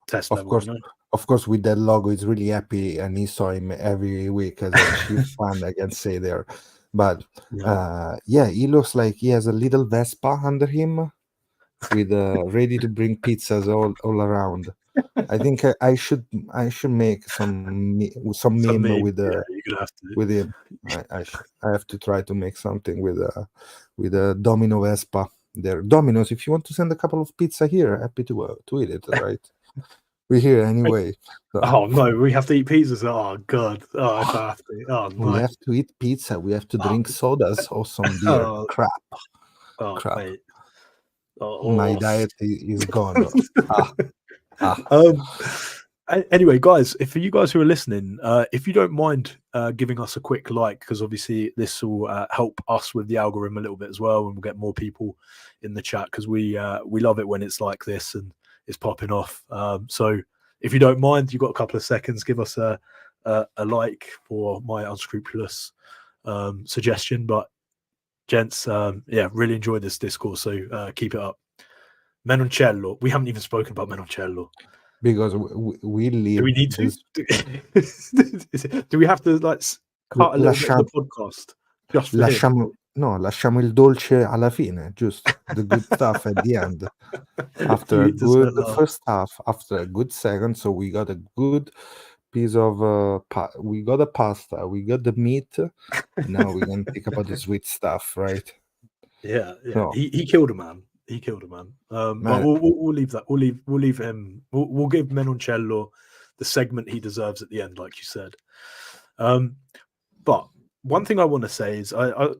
test level. Of course, with that logo, he's really happy, and he saw him every week as a chief fan, I can say there. But he looks like he has a little Vespa under him, with ready to bring pizzas all around. I think I should make some meme with with him. I have to try to make something with a Domino Vespa there. Domino's, if you want to send a couple of pizza here, happy to eat it. Right, we're here anyway. So. Oh no, we have to eat pizzas. Oh god, I have to. Oh no, we have to eat pizza. We have to drink sodas or some beer. Crap. Crap. Mate. My diet is gone. Anyway, guys, if for you guys who are listening, if you don't mind giving us a quick like, because obviously this will help us with the algorithm a little bit as well, and we'll get more people in the chat because we love it when it's like this and it's popping off. So if you don't mind, you've got a couple of seconds, give us a like for my unscrupulous suggestion. But gents, really enjoyed this discourse, so keep it up. Menoncello. We haven't even spoken about Menoncello. Because we live. Do we need to? Do we have to like cut a little bit of the podcast just for him? Lasciamo il dolce alla fine, just the good stuff at the end. After a good first half, after a good second, so we got a good piece of we got a pasta, we got the meat. Now we can think about the sweet stuff, right? Yeah. So, he killed a man. He killed a man. But we'll leave that. We'll leave him. We'll give Menoncello the segment he deserves at the end, like you said. But one thing I want to say is I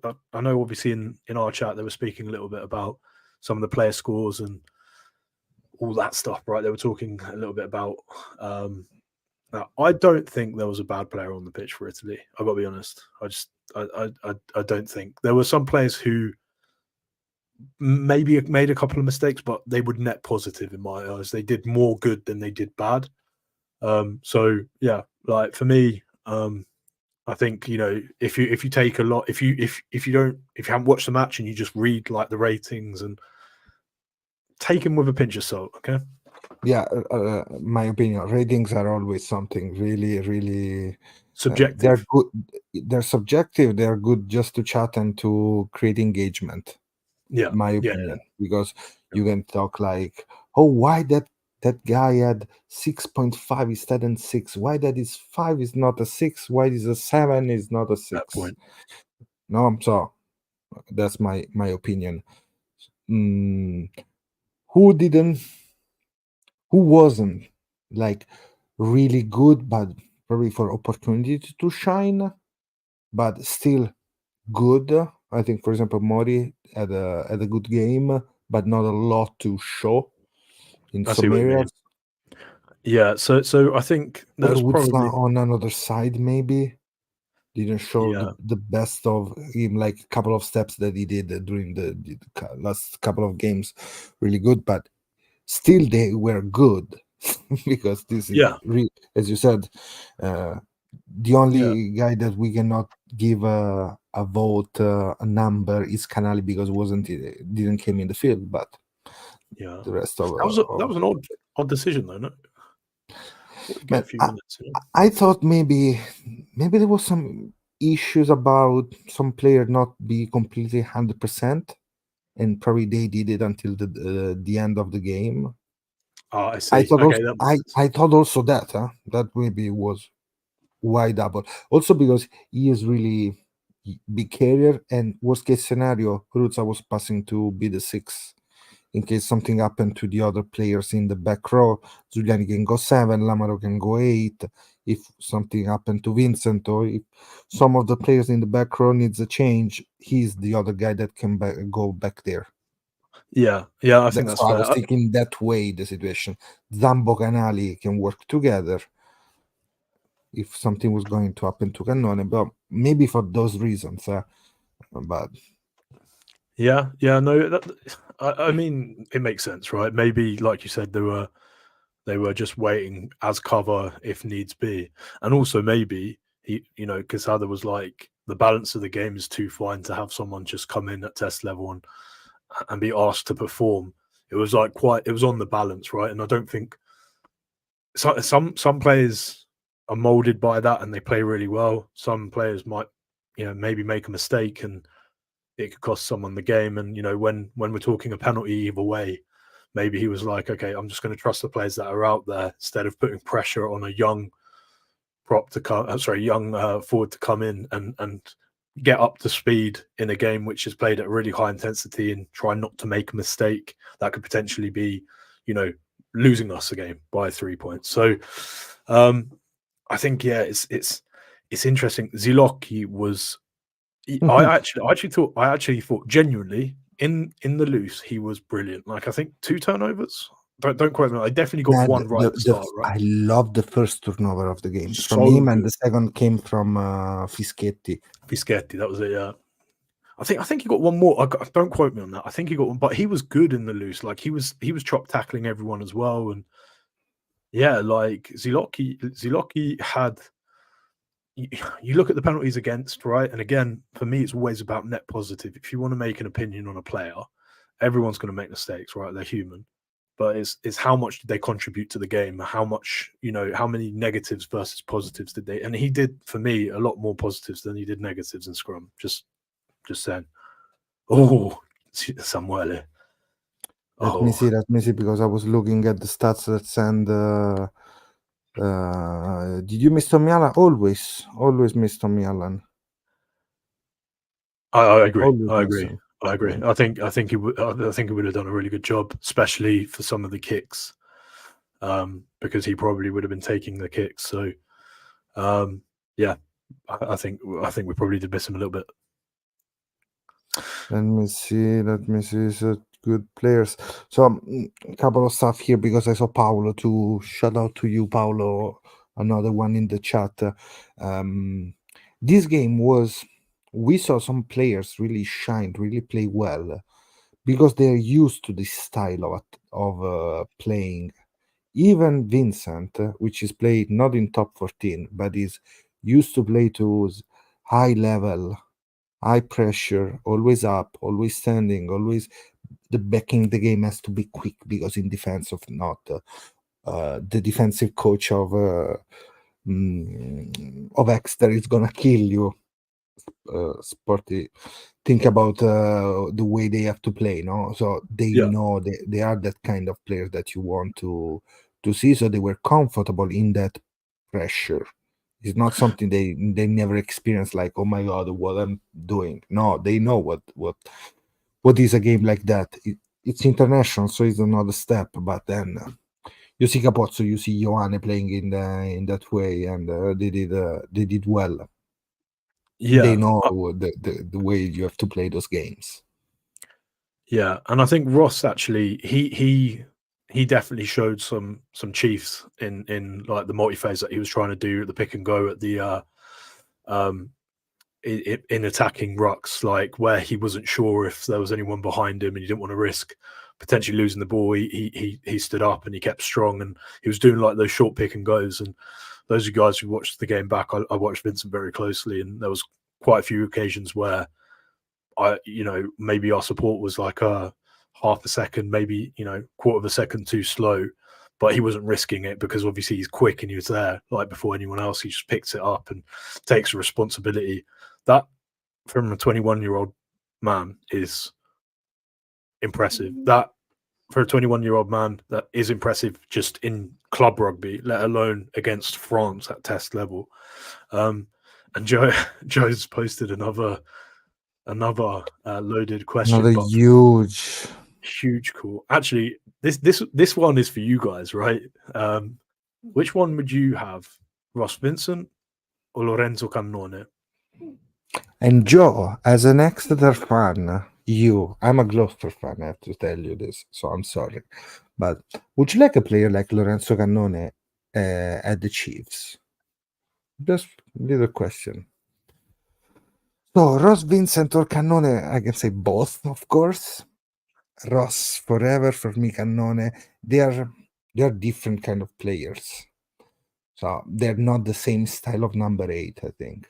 know obviously in our chat they were speaking a little bit about some of the player scores and all that stuff, right? They were talking a little bit about. Now, I don't think there was a bad player on the pitch for Italy. I've got to be honest. I don't think there were some players who maybe made a couple of mistakes, but they would net positive in my eyes. They did more good than they did bad. So yeah, like for me, I think if you take a lot, if you haven't watched the match and you just read like the ratings and take them with a pinch of salt, okay? Yeah, my opinion, ratings are always something really subjective. They're good. They're subjective. They're good just to chat and to create engagement. Yeah, my opinion, because you can talk like, oh, why that guy had 6.5 instead of 6? Why that is 5 is not a 6? Why is a 7 is not a 6? No, I'm sorry. That's my opinion. Who wasn't like really good, but probably for opportunity to shine, but still good. I think, for example, Mori had a good game, but not a lot to show in some areas. Yeah, so I think that's probably on another side maybe didn't show the best of him, like a couple of steps that he did during the last couple of games, really good, but still they were good because this is as you said, the only guy that we cannot give a vote, a number, is Canali because didn't came in the field, but the rest of that was an odd decision though, no? Man, I thought maybe there was some issues about some player not be completely 100%, and probably they did it until the end of the game. I see. I thought also that maybe was why double. Also because he is really big carrier, and worst case scenario, Ruzza was passing to be the 6. In case something happened to the other players in the back row, Giuliani can go 7, Lamaro can go 8. If something happened to Vincent, or if some of the players in the back row needs a change, he's the other guy that can go back there. Yeah, I think that's fair. I was thinking that way, the situation. Zambo Canali can work together if something was going to happen to Cannone, but maybe for those reasons. But no, I mean, it makes sense, right? Maybe, like you said, they were just waiting as cover if needs be, and also maybe Quesada was like, the balance of the game is too fine to have someone just come in at test level and be asked to perform. It was like it was on the balance, right? And I don't think some players are molded by that and they play really well. Some players might, maybe make a mistake and it could cost someone the game. And when we're talking a penalty either way, maybe he was like, okay, I'm just going to trust the players that are out there instead of putting pressure on a young forward to come in and get up to speed in a game which is played at really high intensity, and try not to make a mistake that could potentially be, losing us a game by 3 points. So I think it's interesting. Zilocchi was I actually thought genuinely in the loose, he was brilliant. Like I think 2 turnovers. Don't quote me. I definitely got one right at the start. Right? I love the first turnover of the game from So him, good. and the second came from Fischetti. Fischetti, that was it. Yeah. I think he got one more. Don't quote me on that. I think he got one, but he was good in the loose. Like he was chop tackling everyone as well, and yeah, like Ziloki had. You look at the penalties against, right? And again, for me, it's always about net positive. If you want to make an opinion on a player, everyone's going to make mistakes, right? They're human, but it's how much did they contribute to the game? How much, how many negatives versus positives did they? And he did, for me, a lot more positives than he did negatives in scrum. Just saying. Oh, Samuele. Let me see, because I was looking at the stats that send. Did you miss Tommy Allen? Always miss Tommy Allen. I agree. I agree. I think he would have done a really good job, especially for some of the kicks, because he probably would have been taking the kicks. So, yeah, I think we probably did miss him a little bit. Let me see. So good players. So a couple of stuff here because I saw Paolo. To shout out to you, Paolo. Another one in the chat. This game was. We saw some players really shine, really play well, because they're used to this style of playing. Even Vincent, which is played not in top 14, but is used to play to high level, high pressure, always up, always standing, always the backing the game has to be quick, because in defense of not the defensive coach of Exeter is gonna kill you. Sporty, think about the way they have to play, no? So they know they are that kind of players that you want to see. So they were comfortable in that pressure. It's not something they never experienced, like, oh my god, what I'm doing. No, they know what is a game like that. It's international, so it's another step. But then you see Capozzo, you see Ioane playing in that way, and they did well. Yeah, they know the way you have to play those games. Yeah, and I think Ross actually he definitely showed some Chiefs in like the multi-phase that he was trying to do at the pick and go at the in attacking rucks, like where he wasn't sure if there was anyone behind him and he didn't want to risk potentially losing the ball. He stood up and he kept strong, and he was doing like those short pick and goes. And those are guys who watched the game back. I watched Vincent very closely, and there was quite a few occasions where maybe our support was like half a second, maybe quarter of a second too slow, but he wasn't risking it because obviously he's quick and he was there like before anyone else. He just picks it up and takes responsibility. That from a 21-year-old man is impressive. That for a 21-year-old man, that is impressive just in club rugby, let alone against France at test level. And Joe's posted another loaded question. Another huge call. Actually, this one is for you guys, right? Which one would you have, Ross Vincent or Lorenzo Cannone? And Joe, as an Exeter fan, I'm a Gloucester fan, I have to tell you this, so I'm sorry, but would you like a player like Lorenzo Cannone at the Chiefs? Just a little question. So Ross Vincent or Cannone, I can say both, of course. Ross forever, for me Cannone. They are different kind of players. So they're not the same style of number 8, I think.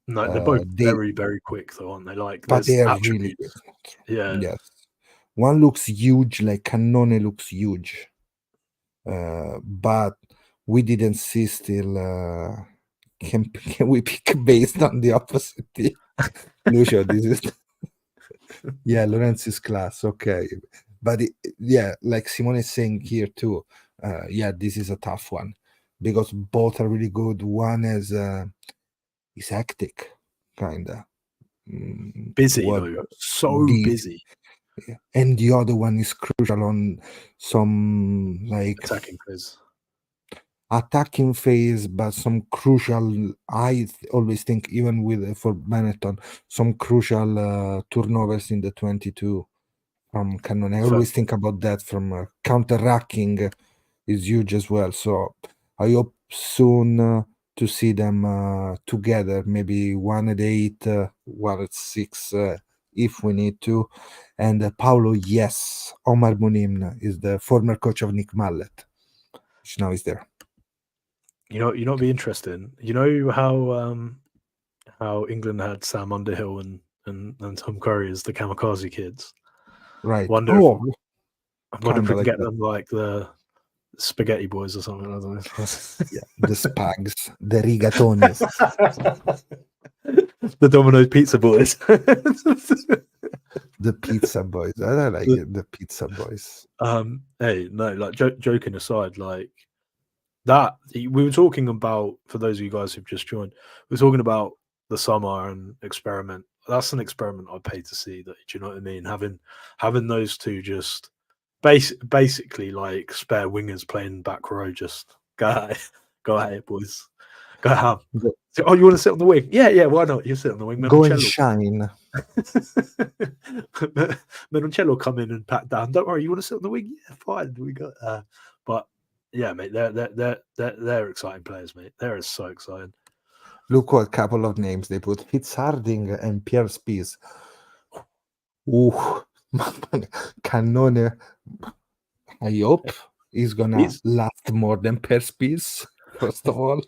No, they're both very, very quick, though, aren't they? Like, but they are really good. Yeah. Yes. One looks huge, like Cannone looks huge. But we didn't see still. Can we pick based on the opposite team? Lucio, this is yeah, Lorenzo's class, okay. But like Simone is saying here too, this is a tough one because both are really good. One is hectic, kinda busy though, so busy. And the other one is crucial on some like attacking phase, but some crucial. I always think, even for Benetton, some crucial turnovers in the 22. from Cannone. I always think about that from counter-racking is huge as well. So I hope soon to see them together, maybe 1 at 8, 1 at 6, if we need to. And Paolo, yes, Omar Munim is the former coach of Nick Mallet, which now is there. You know, it'd be interesting. You know how England had Sam Underhill and Tom Curry as the kamikaze kids. Right. I wonder if we can get them like the Spaghetti Boys or something. I don't know. Yeah, the Spags, the Rigatonis, the Domino's Pizza Boys, the Pizza Boys. I like it, the Pizza Boys. Hey, no, like joking aside, like that we were talking about, for those of you guys who've just joined, we were talking about the summer and experiment. That's an experiment I'd pay to see. That, do you know what I mean? Having those two just basically like spare wingers playing back row, just go ahead, boys, go ham. Oh, you want to sit on the wing? Yeah, why not? You sit on the wing. Go and shine. Menoncello come in and pat down. Don't worry, you want to sit on the wing? Yeah, fine. We got. But yeah, mate, they're exciting players, mate. They're so exciting. Look what couple of names they put: Fitzharding and Pierre Spies. Ooh, Cannone. I hope he's gonna last more than Pierre Spies, first of all.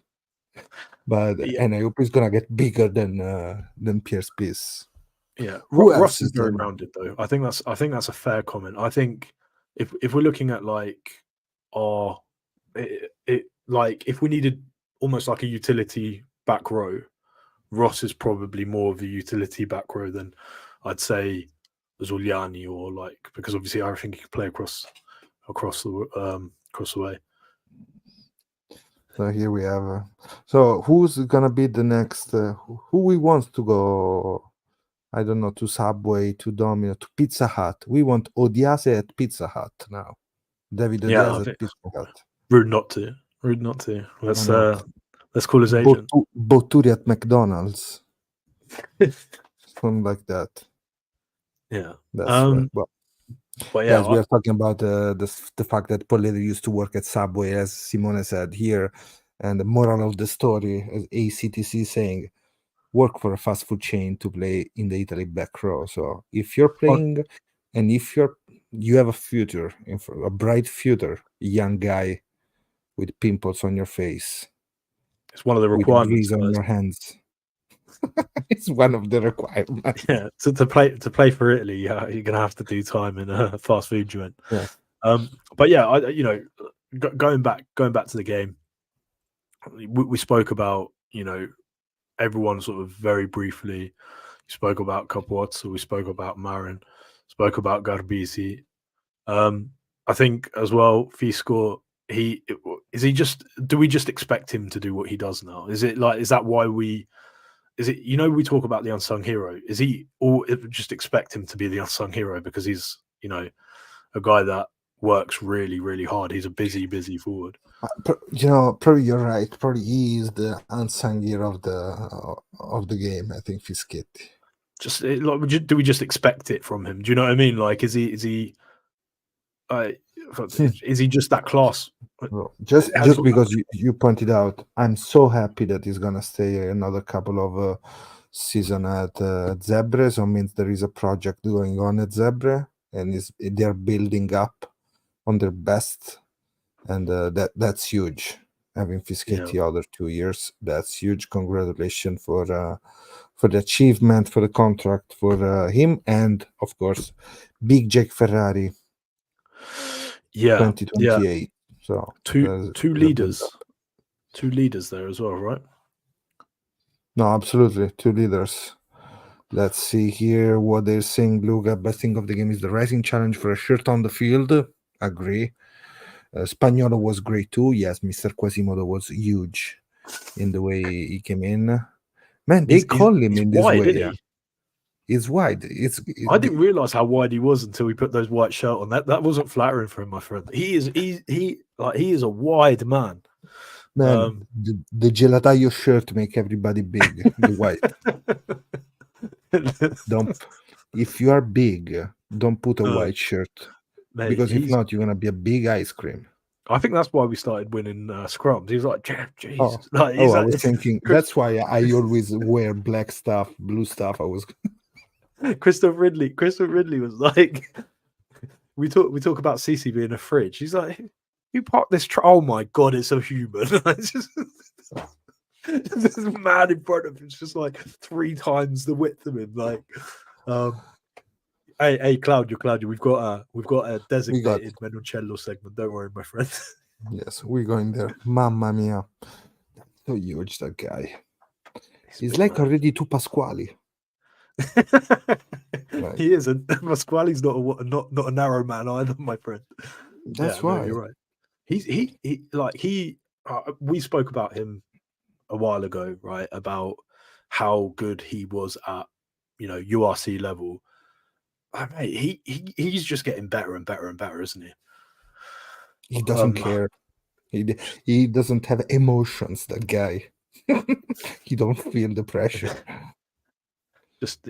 But and I hope he's gonna get bigger than Pierre Spies. Yeah, Ross is very rounded though. I think that's a fair comment. I think if we're looking at like like if we needed almost like a utility back row, Ross is probably more of a utility back row than I'd say Zuliani, or like, because obviously I think he can play across the way. So here we have. So who's gonna be the next? Who we want to go? I don't know, to Subway, to Domino, to Pizza Hut. We want Odiase at Pizza Hut now. David Odiase at Pizza Hut. Rude not to. Let's call his agent. Botturi at McDonald's. Something like that. Yeah. That's but yeah, yes, we are talking about the fact that Polletti used to work at Subway, as Simone said here, and the moral of the story, as ACTC saying, work for a fast food chain to play in the Italy back row. So if you're playing, and if you have a future, a bright future, young guy with pimples on your face, it's one of the requirements. On your hands. It's one of the requirements. Yeah, so to play for Italy, you're gonna have to do time in a fast food joint. Yeah. But yeah, going back to the game, we spoke about, everyone sort of very briefly. We spoke about Capuozzo, we spoke about Marin, spoke about Garbisi. I think as well, Fisco. Do we just expect him to do what he does now? Is that why we talk about the unsung hero? Is he, or just expect him to be the unsung hero because he's, a guy that works really, really hard? He's a busy forward. Probably you're right. Probably he is the unsung hero of the game. I think Fischetti. Just do we just expect it from him? Do you know what I mean? Like, is he just that class? Just because you pointed out, I'm so happy that he's gonna stay another couple of season at Zebre. So it means there is a project going on at Zebre, and they're building up on their best, and that's huge. Having Fischetti other 2 years, that's huge. Congratulations for the achievement, for the contract, for him, and of course, Big Jake Ferrari. 2028. Yeah. So two leaders there as well, right? No, absolutely, 2 leaders. Let's see here what they're saying. Luca, best thing of the game is the rising challenge for a shirt on the field. Agree. Spagnolo was great too. Yes, Mr. Quasimodo was huge in the way he came in. Man, they call him in this wide, way. Yeah. It's wide. I didn't realize how wide he was until we put those white shirt on. That wasn't flattering for him, my friend. He is a wide man. Man, the gelataio shirt make everybody big. The white. If you are big, Don't put a white shirt. Mate, because if not, you're gonna be a big ice cream. I think that's why we started winning scrums. He was like, Jeff, Jesus. Oh, Like, I was thinking that's why I always wear black stuff, blue stuff. I was Christopher Ridley was like, we talk about Cece being a fridge. He's like, you parked this oh my god, it's so human. It's just this man in front of him. It's just like 3 times the width of him. Like, hey, Claudio, we've got a designated Menoncello segment. Don't worry, my friend. Yes, we're going there. Mamma mia, so huge that guy. He's like man. already 2 Pasquali. Right. He is, and Pasquale's not a narrow man either, my friend. That's why. No, you're right. We spoke about him a while ago, right? About how good he was at, URC level. Mate, he's just getting better and better and better, isn't he? He doesn't care. He doesn't have emotions. That guy. He don't feel the pressure. Just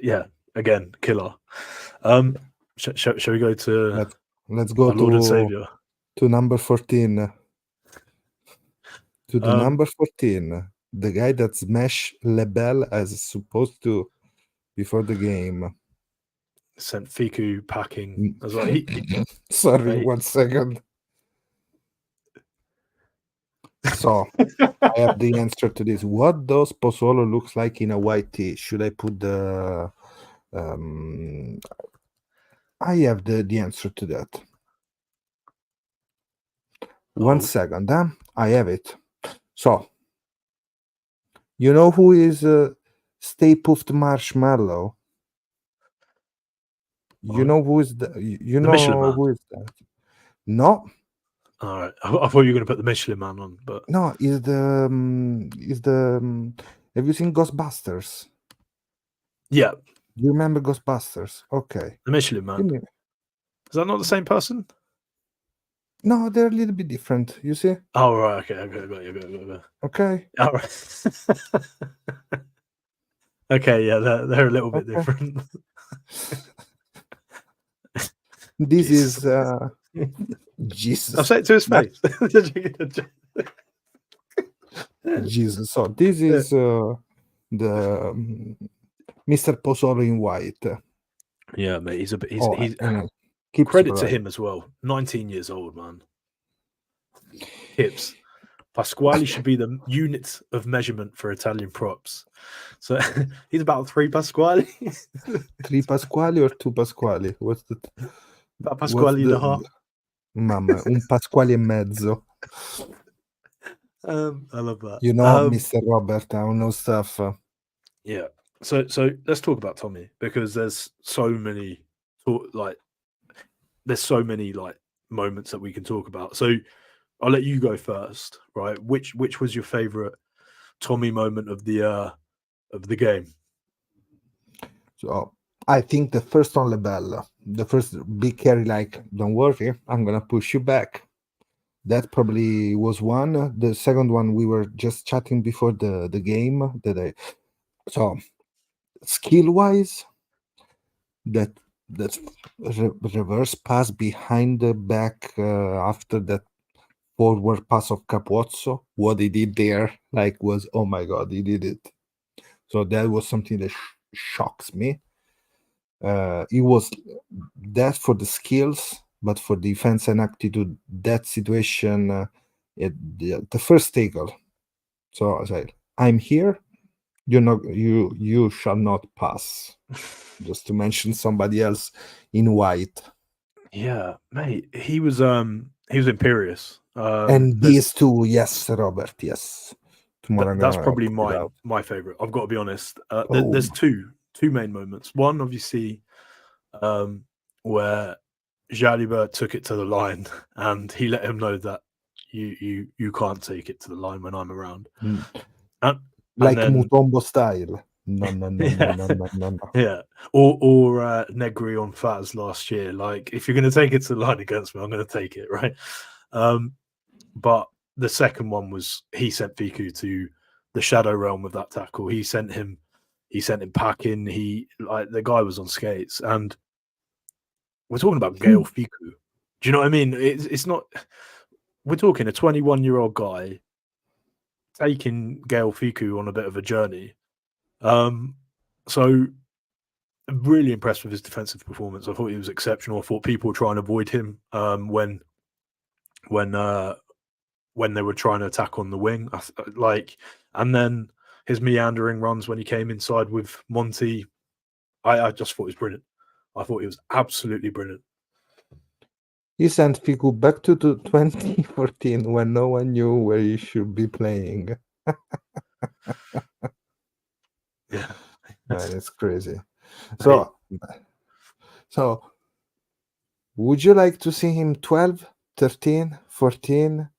again, killer. Shall we go to let's go our Lord and Savior to number 14. To the number 14, the guy that smashed Lebel as supposed to before the game. Sent Fiku packing as well. Sorry, mate. 1 second. So I have the answer to this. What does Pozzolo looks like in a white tee? Should I put the I have the answer to that. 1 second, I have it. So you know who is Stay Puft Marshmallow? You know who is the Michelin who is that? No. All right. I thought you were going to put the Michelin Man on, but no, is the have you seen Ghostbusters? Yeah. Do you remember Ghostbusters? Okay. The Michelin Man. Is that not the same person? No, they're a little bit different. You see? Oh right. Okay. Go. Okay. All right. Okay. Yeah, they're a little bit different. This is Jesus. I'll say it to his face. Jesus. So this is the Mr. Pozzolo in white. Yeah, mate. He's credit to him as well. 19 years old, man. Hips. Pasquale should be the unit of measurement for Italian props. So he's about 3 Pasquale. 3 Pasquale or 2 Pasquale? What's the about Pasquale and a half? Mamma, un Pasquale e mezzo. I love that. You know, Mr. Robert, I know stuff. Yeah. So let's talk about Tommy, because there's so many moments that we can talk about. So I'll let you go first, right? Which was your favorite Tommy moment of the game? So I think the first on Lebel, the first big carry, like, don't worry, I'm gonna push you back. That probably was one. The second one, we were just chatting before the game. So skill wise, that reverse pass behind the back after that forward pass of Capozzo, what he did there, like, was, oh my god, he did it. So that was something that shocks me. It was that for the skills, but for defense and attitude, that situation, the first tackle. So I was like, I'm here. You shall not pass. Just to mention somebody else in white. Yeah, mate, he was imperious. And these two, yes, Robert, yes. That's probably my favorite. I've got to be honest. There's two main moments. One, obviously, where Jalibert took it to the line, and he let him know that you can't take it to the line when I'm around. And then, Mutombo style. No. Yeah, or Negri on Faz last year. Like, if you're going to take it to the line against me, I'm going to take it, right? But the second one was, he sent Fiku to the shadow realm with that tackle. He sent him packing. The guy was on skates, and we're talking about Gael Fiku. Do you know what I mean? It's not. We're talking a 21-year-old guy taking Gael Fiku on a bit of a journey. So I'm really impressed with his defensive performance. I thought he was exceptional. I thought people were trying to avoid him when they were trying to attack on the wing. And then his meandering runs when he came inside with Monty, I just thought he was brilliant. I thought he was absolutely brilliant. He sent Fiku back to 2014 when no one knew where he should be playing. Yeah, it's crazy. So, would you like to see him 12, 13, 14,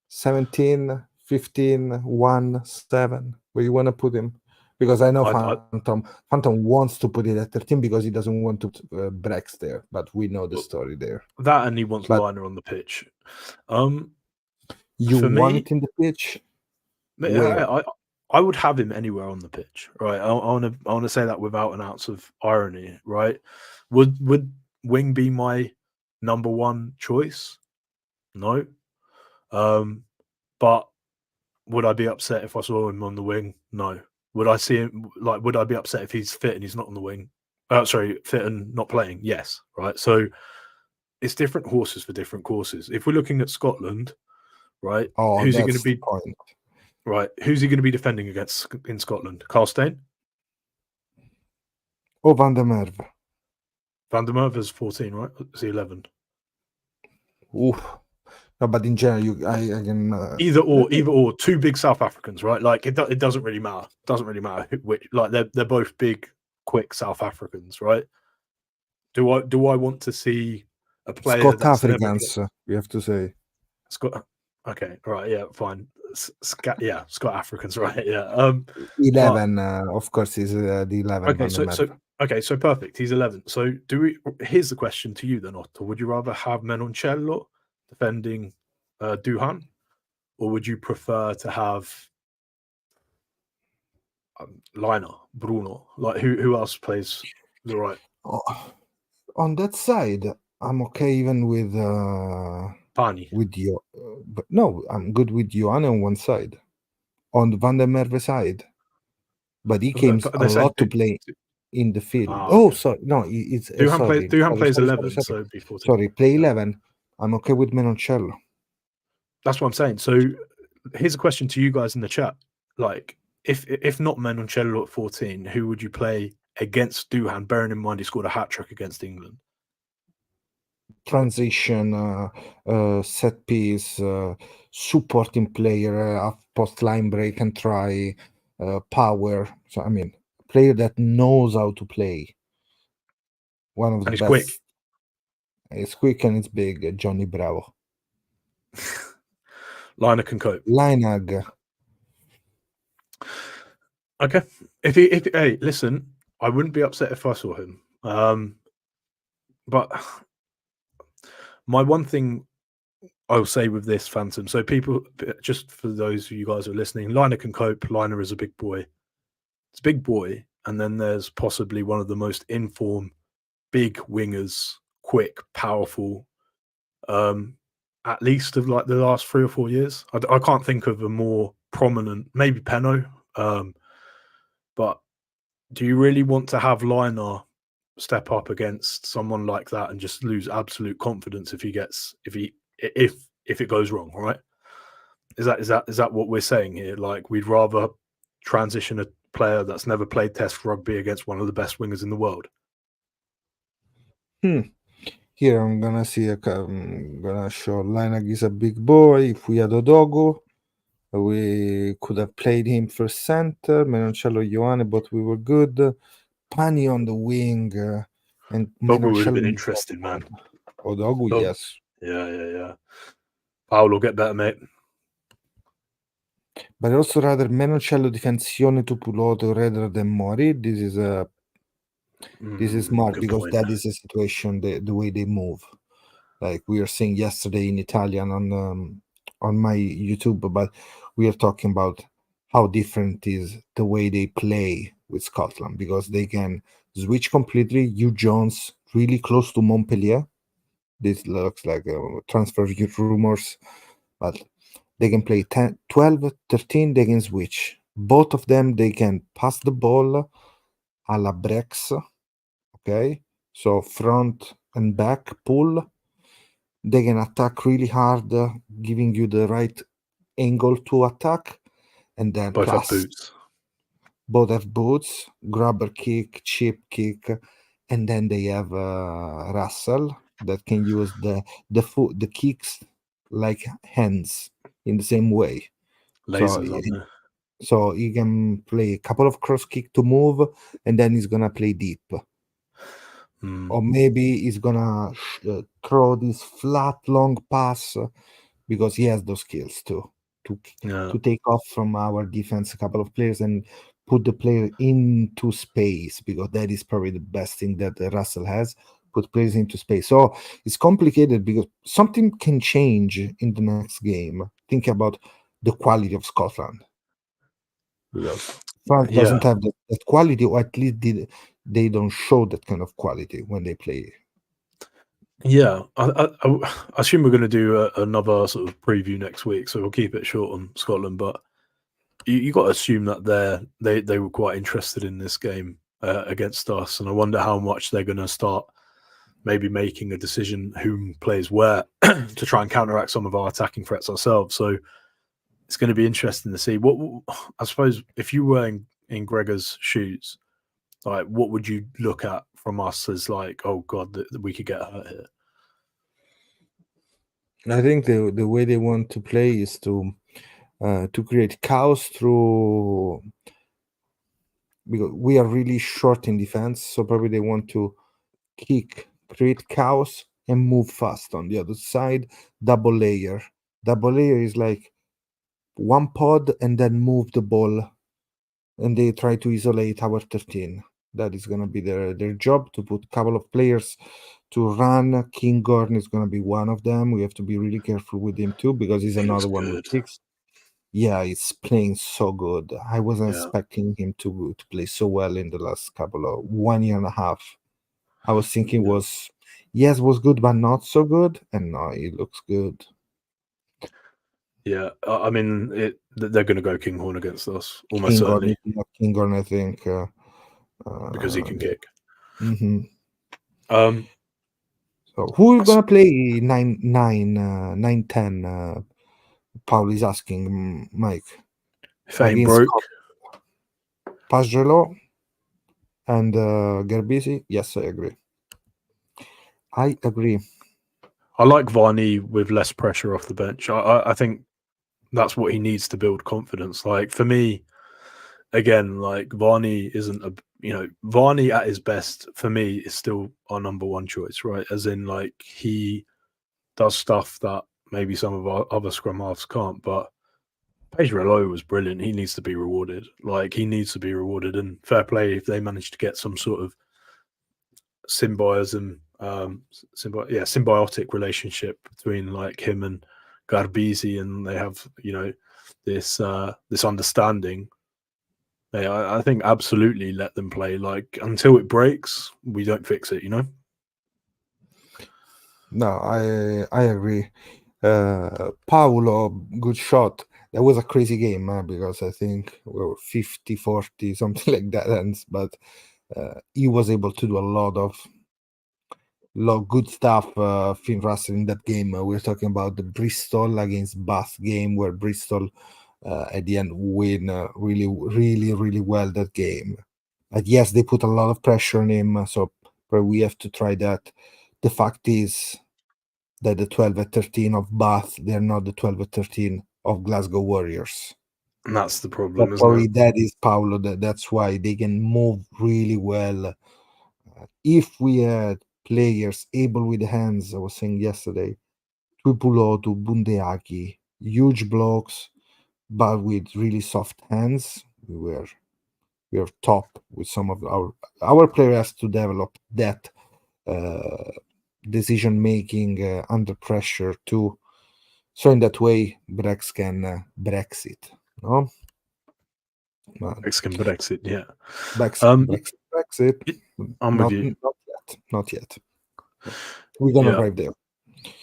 17, 15, 1, 7? Where you want to put him? Because I know Phantom wants to put it at 13 because he doesn't want to put Brex there, but we know the story there. That, and he wants Liner on the pitch. You want it in the pitch? I would have him anywhere on the pitch, right? I want to say that without an ounce of irony, right? Would wing be my number one choice? No. But would I be upset if I saw him on the wing? No. Would I see him would I be upset if he's fit and he's not on the wing? Fit and not playing? Yes, right. So it's different horses for different courses. If we're looking at Scotland, right? Who's he going to be? Right, who's he going to be defending against in Scotland? Carl Steyn? Or Van der Merwe? Van der Merwe is 14, right? Is he 11? Oof. No, but in general, I can either or. Two big South Africans, right? Like it doesn't really matter. Doesn't really matter which. Like they're both big, quick South Africans, right? Do I want to see a player Scott Africans? We have to say Scott. Okay, right, yeah, fine. Scott Africans, right? Yeah. 11, of course, is the 11. Okay, so perfect. He's 11. So here's the question to you then, Otto. Would you rather have Menoncello defending Duhan, or would you prefer to have Liner, Bruno? Like who else plays the right? On that side, I'm okay even with Pani. With you, but no, I'm good with Johan on one side, on the Van der Merwe side, but he came a lot to play in the field. Sorry, no, it's Duhan plays 11, so it'd be 14. Sorry, play 11. I'm okay with Menoncello. That's what I'm saying. So here's a question to you guys in the chat: like, if not Menoncello at 14, who would you play against Duhan? Bearing in mind he scored a hat trick against England. Transition, set piece, supporting player, post line break and try, power. So I mean, player that knows how to play. One of the best. Quick. It's quick and it's big. Johnny Bravo. Liner can cope. Linag. Okay. Hey, listen, I wouldn't be upset if I saw him. But my one thing I'll say with this, Phantom, so people, just for those of you guys who are listening, Liner can cope. Liner is a big boy. It's a big boy. And then there's possibly one of the most informed, big wingers, quick, powerful, at least of like the last 3 or 4 years. I can't think of a more prominent, maybe Penno. But do you really want to have Liner step up against someone like that and just lose absolute confidence if it goes wrong, right? Is that what we're saying here? Like, we'd rather transition a player that's never played Test rugby against one of the best wingers in the world? Here I'm gonna see I'm gonna show Linag is a big boy. If we had Odogo, we could have played him for center. Menoncello, Ioane, but we were good. Pani on the wing, and Odogo would have been interesting, man. Odogo, yes. Yeah. Paolo, get better, mate. But I also rather Menoncello difensione to Puloto rather than Mori. This is smart because that is a situation, the way they move. Like we were saying yesterday in Italian on my YouTube, but we are talking about how different is the way they play with Scotland, because they can switch completely. Hugh Jones really close to Montpellier. This looks like transfer rumors, but they can play 10, 12, 13, they can switch. Both of them, they can pass the ball a la Brex, okay? So front and back pull. They can attack really hard, giving you the right angle to attack. And then both plus, have boots. both have boots, grabber kick, chip kick, and then they have Russell that can use the kicks like hands in the same way. Lasers, So he can play a couple of cross kick to move, and then he's gonna play deep. Or maybe he's gonna throw this flat long pass because he has those skills too to take off from our defense a couple of players and put the player into space, because that is probably the best thing that Russell has. Put players into space. So it's complicated because something can change in the next game. Think about the quality of Scotland, because France doesn't have that quality, or at least they don't show that kind of quality when they play. Yeah, I assume we're going to do another sort of preview next week, so we'll keep it short on Scotland. But you got to assume that they were quite interested in this game against us, and I wonder how much they're going to start maybe making a decision who plays where to try and counteract some of our attacking threats ourselves. So it's going to be interesting to see. What I suppose, if you were in Gregor's shoes, like what would you look at from us as like, oh god, that we could get hurt here? I think the way they want to play is to create chaos through, because we are really short in defense, so probably they want to kick, create chaos, and move fast on the other side. Double layer is like one pod and then move the ball, and they try to isolate our 13. That is going to be their job, to put a couple of players to run. King Gordon is going to be one of them. We have to be really careful with him too, because he's another one with 6. Yeah, he's playing so good. I wasn't expecting him to play so well in the last couple of 1 year and a half. I was thinking was good, but not so good. And now he looks good. Yeah, I mean, they're going to go Kinghorn against us, almost certainly. Kinghorn, I think. Because he can kick. Mm-hmm. So who is going to play 9-10? Paul is asking, Mike. If it ain't broke. Pagelo and Gerbisi? Yes, I agree. I like Varney with less pressure off the bench. I think that's what he needs to build confidence. Like, for me, again, like Varney isn't Varney at his best for me is still our number one choice, right? As in, like, he does stuff that maybe some of our other scrum halves can't, but Pedro was brilliant. He needs to be rewarded. Like, he needs to be rewarded, and fair play if they manage to get some sort of symbiotic relationship between like him and Garbisi, and they have this understanding. I think absolutely let them play. Like, until it breaks, we don't fix it. No, I agree. Paolo, good shot. That was a crazy game, because I think we were 50-40, something like that ends, but he was able to do a lot of good stuff. Finn Russell in that game. We're talking about the Bristol against Bath game, where Bristol at the end win really, really, really well that game. But yes, they put a lot of pressure on him, so we have to try that. The fact is that the 12-13 of Bath, they're not the 12-13 of Glasgow Warriors. And that's the problem, isn't it? That is Paolo. That's why they can move really well. If we had players able with the hands, I was saying yesterday, Tuipulotu, Bundeaki, huge blocks, but with really soft hands, we are top with some of our players has to develop that decision making under pressure too. So in that way, Brex can Brexit, no? Brex can Brexit, yeah. Brexit. I'm Not, with you. not Not yet. We're gonna arrive there.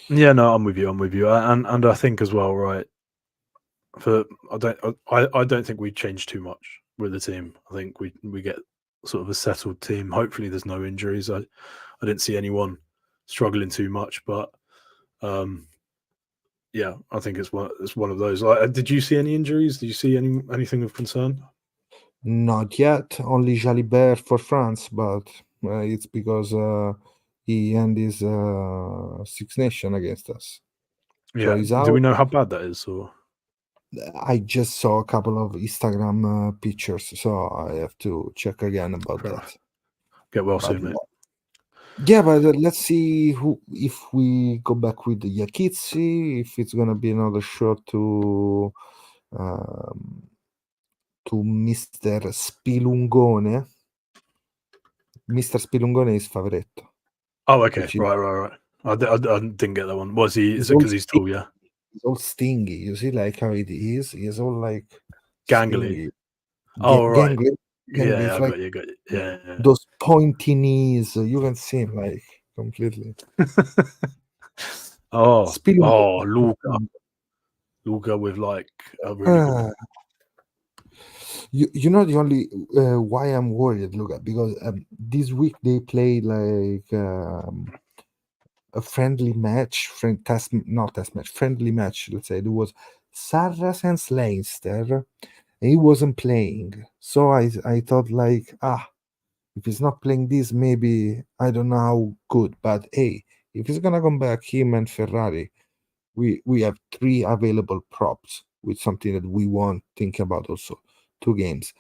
Yeah, no, I'm with you. And I think as well, right? I don't think we change too much with the team. I think we get sort of a settled team. Hopefully, there's no injuries. I didn't see anyone struggling too much, but yeah, I think it's one of those. Did you see any injuries? Did you see anything of concern? Not yet. Only Jalibert for France, but it's because he ended his Six Nation against us. Yeah. So he's out. Do we know how bad that is? Or I just saw a couple of Instagram pictures, so I have to check again about that. Get well soon, mate. Yeah, but let's see if we go back with Yakitsi, if it's gonna be another shot to Mr. Spilungone. Mr. Spilungone is Favoretto. Oh, okay, right. I didn't get that one. Was he? Is it because he's tall? Yeah. He's all stingy. You see, like how it is. He's all like gangly. Stingy. Oh, right. Gangly. Yeah, I got you. Yeah. Those pointy knees. You can see him like completely. Luca with like a really good. You know the only why I'm worried, Luca, because this week they played like a friendly match, friendly match. Let's say there was Saracens Leinster, and he wasn't playing. So I thought like if he's not playing this, maybe I don't know how good. But hey, if he's gonna come back, him and Ferrari, we have 3 available props with something that we won't think about also. 2 games.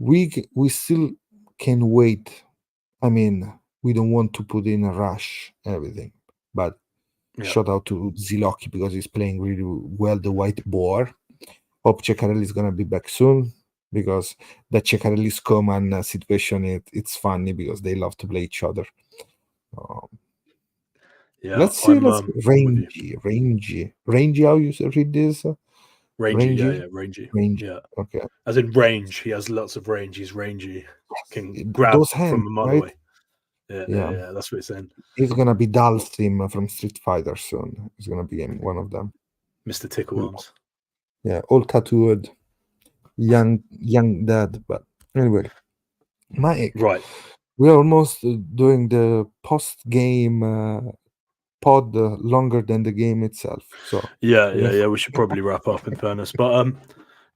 We still can wait. I mean, we don't want to put in a rush everything, but shout out to Zilocchi because he's playing really well the white boar. Hope Ceccarelli is gonna be back soon because the Ceccarelli Scoman situation it's funny because they love to play each other. Let's see. Rangy. How you read this? Rangy. Yeah. Okay. As in range, he has lots of range. He's rangy. Can grab those hands from a mile away. Yeah. That's what it's saying. He's gonna be Dalsim from Street Fighter soon. He's gonna be one of them. Mr. Tickle Arms. Yeah, all tattooed, young dad. But anyway, Mike. Right. We're almost doing the post game pod longer than the game itself. So yeah. We should probably wrap up in fairness. But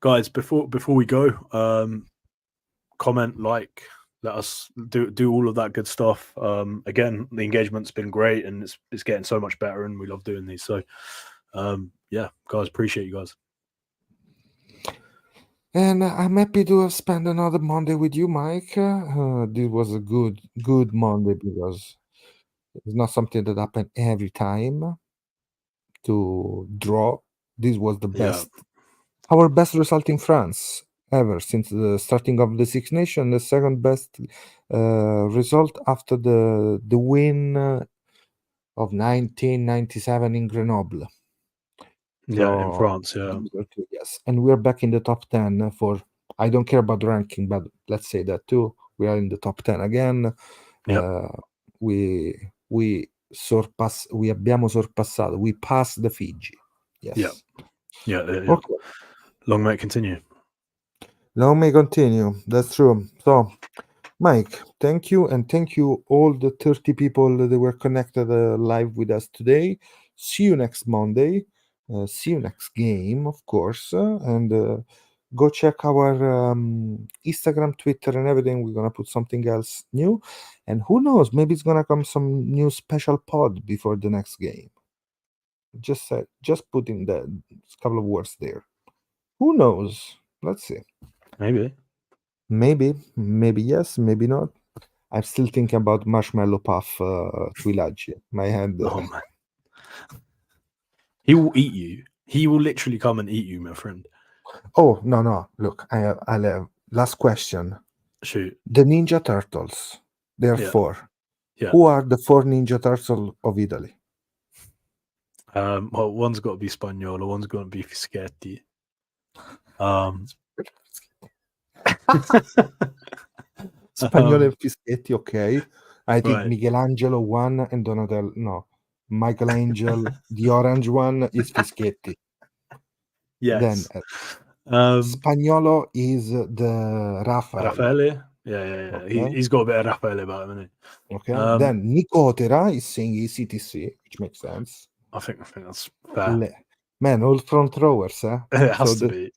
guys, before we go, comment, like, let us do all of that good stuff. Again, the engagement's been great and it's getting so much better, and we love doing these. So yeah, guys, appreciate you guys. And I'm happy to have spent another Monday with you, Mike. This was a good Monday because it's not something that happened every time to draw. This was the best, our best result in France ever since the starting of the Six Nations. The second best result after the win of 1997 in Grenoble. Yeah, in France, yeah. Yes, and we're back in the top 10 for. I don't care about the ranking, but let's say that too. We are in the top 10 again. We abbiamo sorpassato. We passed the Fiji. Yes. Yeah. Okay. Long may it continue. Long may continue. That's true. So, Mike, thank you, and thank you all the 30 people that were connected live with us today. See you next Monday. See you next game, of course, and go check our Instagram, Twitter, and everything. We're gonna put something else new, and who knows, maybe it's gonna come some new special pod before the next game. Just putting the couple of words there. Who knows? Let's see. Maybe yes, maybe not. I'm still thinking about Marshmallow Puff Twilaggi. My head. Oh man. He will eat you. He will literally come and eat you, my friend. Oh, no. Look, I'll have last question. Shoot. The Ninja Turtles. There are 4. Yeah. Who are the 4 Ninja Turtles of Italy? Well, one's got to be Spagnolo, one's got to be Fischetti. Spagnolo and Fischetti, okay. I think Right. Michelangelo one and Donatello. No, Michelangelo, the orange one is Fischetti. Yes. Then Spagnolo is the Raffaello. Raffaele. Yeah. Okay. He's got a bit of Raffaele about him, hasn't he? Okay. Then Nicotera is saying ECTC, which makes sense. I think that's fair. Man, all front throwers, eh? It has to be.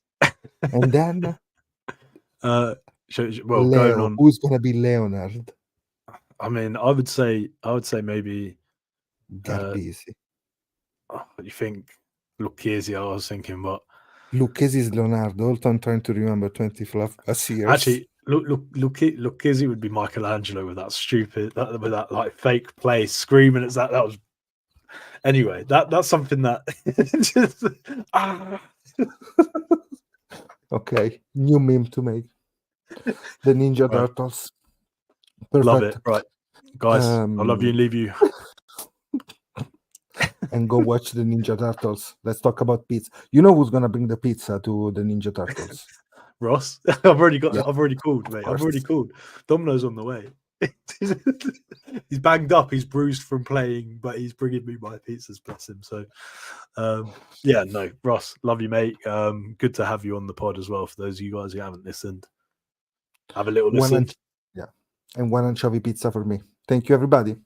And then well, Leo, going on. who's gonna be Leonard? I mean, I would say maybe Garbisi. You think Lucchesi? I was thinking, but Lucchesi is Leonardo. All time trying to remember 20+ years. Actually, Lucchesi would be Michelangelo with that stupid, with that like fake play, screaming at that. That was anyway. That's something that just Okay, new meme to make. The Ninja Turtles. Perfect. Love it. Right, guys, I love you and leave you. And go watch the Ninja Turtles. Let's talk about pizza. You know who's gonna bring the pizza to the Ninja Turtles? Ross. I've already called, mate. I've already called. Domino's on the way. He's banged up. He's bruised from playing, but he's bringing me my pizzas. Bless him. So, yeah, no, Ross, love you, mate. Good to have you on the pod as well. For those of you guys who haven't listened, have a little listen. And one anchovy pizza for me. Thank you, everybody.